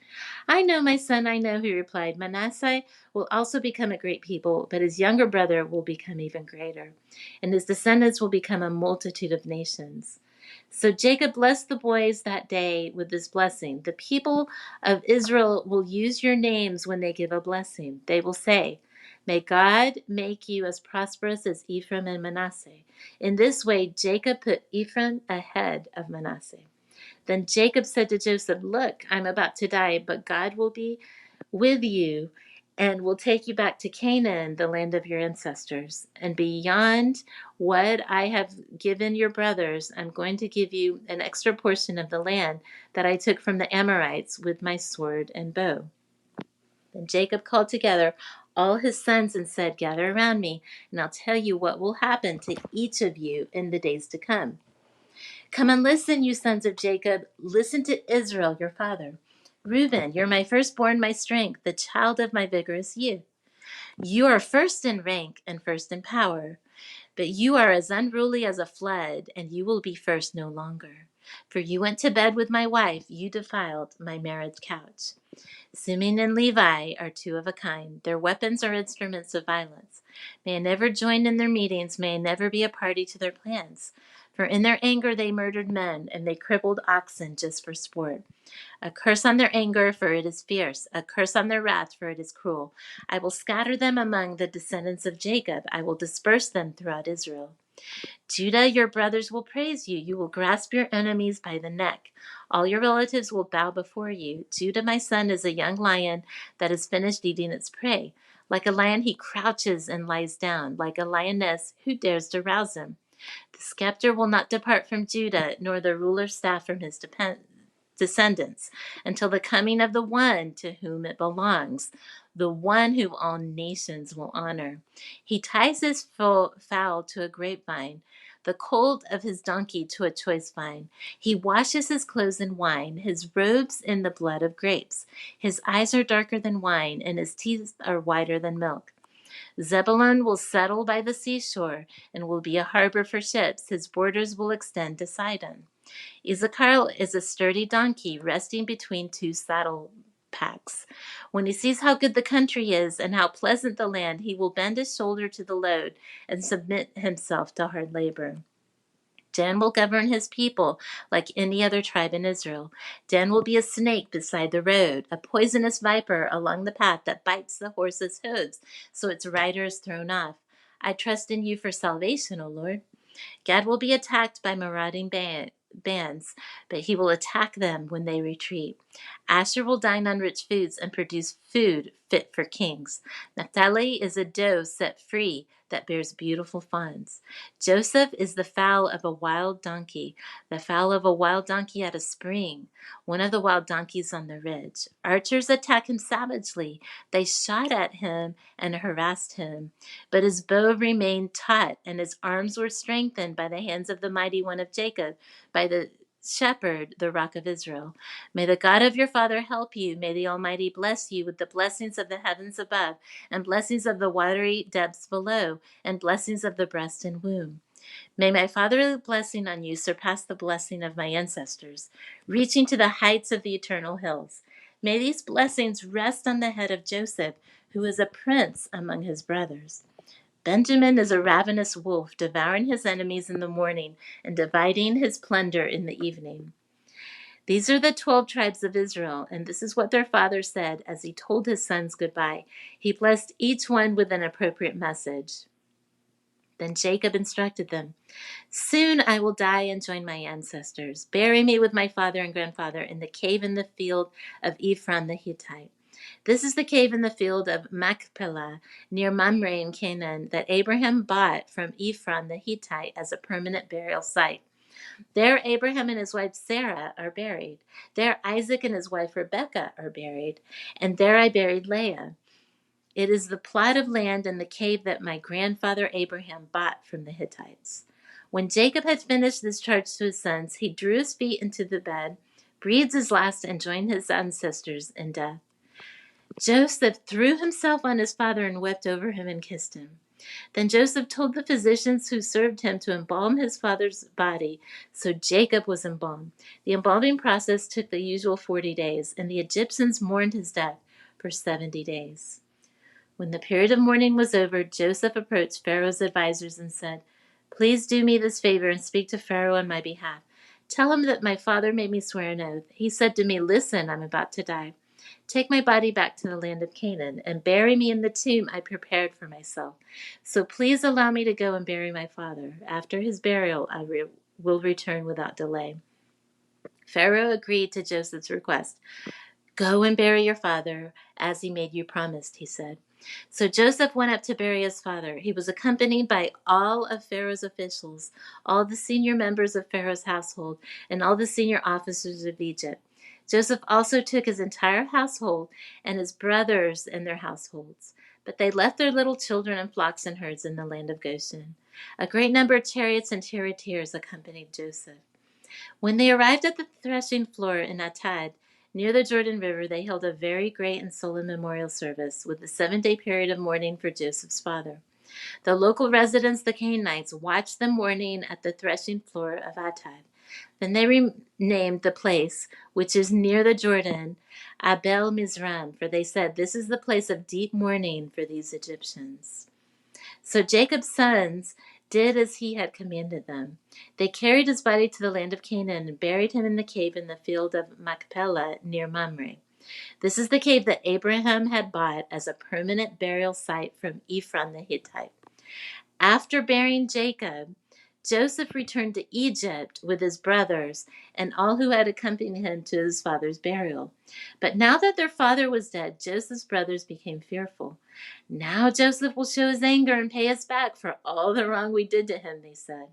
I know, my son, I know, he replied. Manasseh will also become a great people, but his younger brother will become even greater, and his descendants will become a multitude of nations. So Jacob blessed the boys that day with this blessing. The people of Israel will use your names when they give a blessing. They will say, May God make you as prosperous as Ephraim and Manasseh. In this way, Jacob put Ephraim ahead of Manasseh. Then Jacob said to Joseph, Look, I'm about to die, but God will be with you and will take you back to Canaan, the land of your ancestors. And beyond what I have given your brothers, I'm going to give you an extra portion of the land that I took from the Amorites with my sword and bow. Then Jacob called together all his sons and said, Gather around me, and I'll tell you what will happen to each of you in the days to come. Come and listen, you sons of Jacob. Listen to Israel, your father. Reuben, you're my firstborn, my strength, the child of my vigorous youth. You are first in rank and first in power, but you are as unruly as a flood, and you will be first no longer. For you went to bed with my wife, you defiled my marriage couch. Simeon and Levi are two of a kind. Their weapons are instruments of violence. May I never join in their meetings, may I never be a party to their plans. For in their anger they murdered men, and they crippled oxen just for sport. A curse on their anger, for it is fierce. A curse on their wrath, for it is cruel. I will scatter them among the descendants of Jacob. I will disperse them throughout Israel. Judah, your brothers will praise you. You will grasp your enemies by the neck. All your relatives will bow before you. Judah, my son, is a young lion that has finished eating its prey. Like a lion, he crouches and lies down. Like a lioness, who dares to rouse him? The scepter will not depart from Judah, nor the ruler's staff from his descendants until the coming of the one to whom it belongs, the one whom all nations will honor. He ties his fowl to a grapevine, the colt of his donkey to a choice vine. He washes his clothes in wine, his robes in the blood of grapes. His eyes are darker than wine, and his teeth are whiter than milk. Zebulun will settle by the seashore and will be a harbor for ships. His borders will extend to Sidon. Issachar is a sturdy donkey resting between two saddle packs. When he sees how good the country is and how pleasant the land, he will bend his shoulder to the load and submit himself to hard labor. Dan will govern his people like any other tribe in Israel. Dan will be a snake beside the road, a poisonous viper along the path that bites the horse's hooves so its rider is thrown off. I trust in you for salvation, O Lord. Gad will be attacked by marauding bands, but he will attack them when they retreat. Asher will dine on rich foods and produce food fit for kings. Naphtali is a doe set free that bears beautiful fawns. Joseph is the foal of a wild donkey, the foal of a wild donkey at a spring, one of the wild donkeys on the ridge. Archers attack him savagely. They shot at him and harassed him, but his bow remained taut, and his arms were strengthened by the hands of the mighty one of Jacob, by the shepherd, the rock of Israel. May the God of your father help you. May the Almighty bless you with the blessings of the heavens above, and blessings of the watery depths below, and blessings of the breast and womb. May my fatherly blessing on you surpass the blessing of my ancestors, reaching to the heights of the eternal hills. May these blessings rest on the head of Joseph, who is a prince among his brothers. Benjamin is a ravenous wolf, devouring his enemies in the morning and dividing his plunder in the evening. These are the 12 tribes of Israel, and this is what their father said as he told his sons goodbye. He blessed each one with an appropriate message. Then Jacob instructed them, "Soon I will die and join my ancestors. Bury me with my father and grandfather in the cave in the field of Ephron the Hittite. This is the cave in the field of Machpelah near Mamre in Canaan that Abraham bought from Ephron the Hittite as a permanent burial site. There Abraham and his wife Sarah are buried. There Isaac and his wife Rebekah are buried. And there I buried Leah. It is the plot of land and the cave that my grandfather Abraham bought from the Hittites." When Jacob had finished this charge to his sons, he drew his feet into the bed, breathed his last, and joined his ancestors in death. Joseph threw himself on his father and wept over him and kissed him. Then Joseph told the physicians who served him to embalm his father's body, so Jacob was embalmed. The embalming process took the usual 40 days, and the Egyptians mourned his death for 70 days. When the period of mourning was over, Joseph approached Pharaoh's advisors and said, "Please do me this favor and speak to Pharaoh on my behalf. Tell him that my father made me swear an oath. He said to me, 'Listen, I'm about to die. Take my body back to the land of Canaan and bury me in the tomb I prepared for myself. So please allow me to go and bury my father. After his burial, I will return without delay.'" Pharaoh agreed to Joseph's request. "Go and bury your father as he made you promised," he said. So Joseph went up to bury his father. He was accompanied by all of Pharaoh's officials, all the senior members of Pharaoh's household, and all the senior officers of Egypt. Joseph also took his entire household and his brothers and their households. But they left their little children and flocks and herds in the land of Goshen. A great number of chariots and charioteers accompanied Joseph. When they arrived at the threshing floor in Atad, near the Jordan River, they held a very great and solemn memorial service with a 7-day period of mourning for Joseph's father. The local residents, the Canaanites, watched them mourning at the threshing floor of Atad. Then they renamed the place, which is near the Jordan, Abel Mizraim, for they said, "This is the place of deep mourning for these Egyptians." So Jacob's sons did as he had commanded them. They carried his body to the land of Canaan and buried him in the cave in the field of Machpelah near Mamre. This is the cave that Abraham had bought as a permanent burial site from Ephron the Hittite. After burying Jacob, Joseph returned to Egypt with his brothers and all who had accompanied him to his father's burial. But now that their father was dead, Joseph's brothers became fearful. "Now Joseph will show his anger and pay us back for all the wrong we did to him," they said.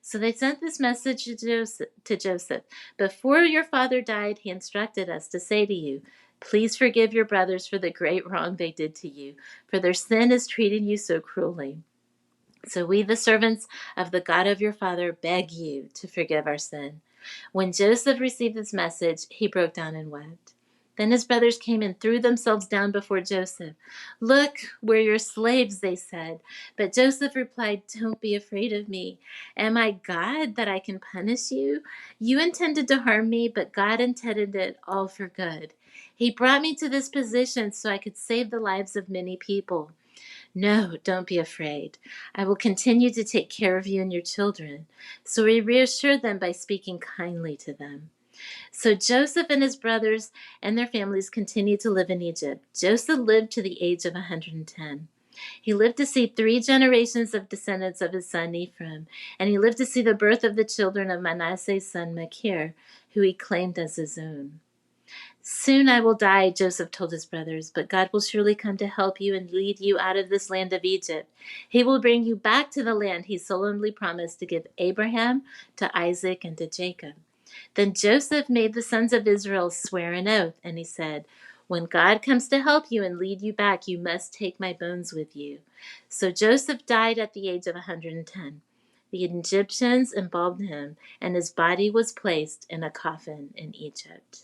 So they sent this message to Joseph. Before your father died, he instructed us to say to you, please forgive your brothers for the great wrong they did to you, for their sin is treating you so cruelly. So we, the servants of the God of your father, beg you to forgive our sin. When Joseph received this message, he broke down and wept. Then his brothers came and threw themselves down before Joseph. Look, we're your slaves, they said. But Joseph replied, don't be afraid of me. Am I God that I can punish you? You intended to harm me, but God intended it all for good. He brought me to this position so I could save the lives of many people. No, don't be afraid. I will continue to take care of you and your children. So he reassured them by speaking kindly to them. So Joseph and his brothers and their families continued to live in Egypt. Joseph lived to the age of 110. He lived to see 3 generations of descendants of his son Ephraim, and he lived to see the birth of the children of Manasseh's son Machir, who he claimed as his own. Soon I will die, Joseph told his brothers, but God will surely come to help you and lead you out of this land of Egypt. He will bring you back to the land he solemnly promised to give Abraham, to Isaac, and to Jacob. Then Joseph made the sons of Israel swear an oath, and he said, when God comes to help you and lead you back, you must take my bones with you. So Joseph died at the age of 110. The Egyptians embalmed him, and his body was placed in a coffin in Egypt.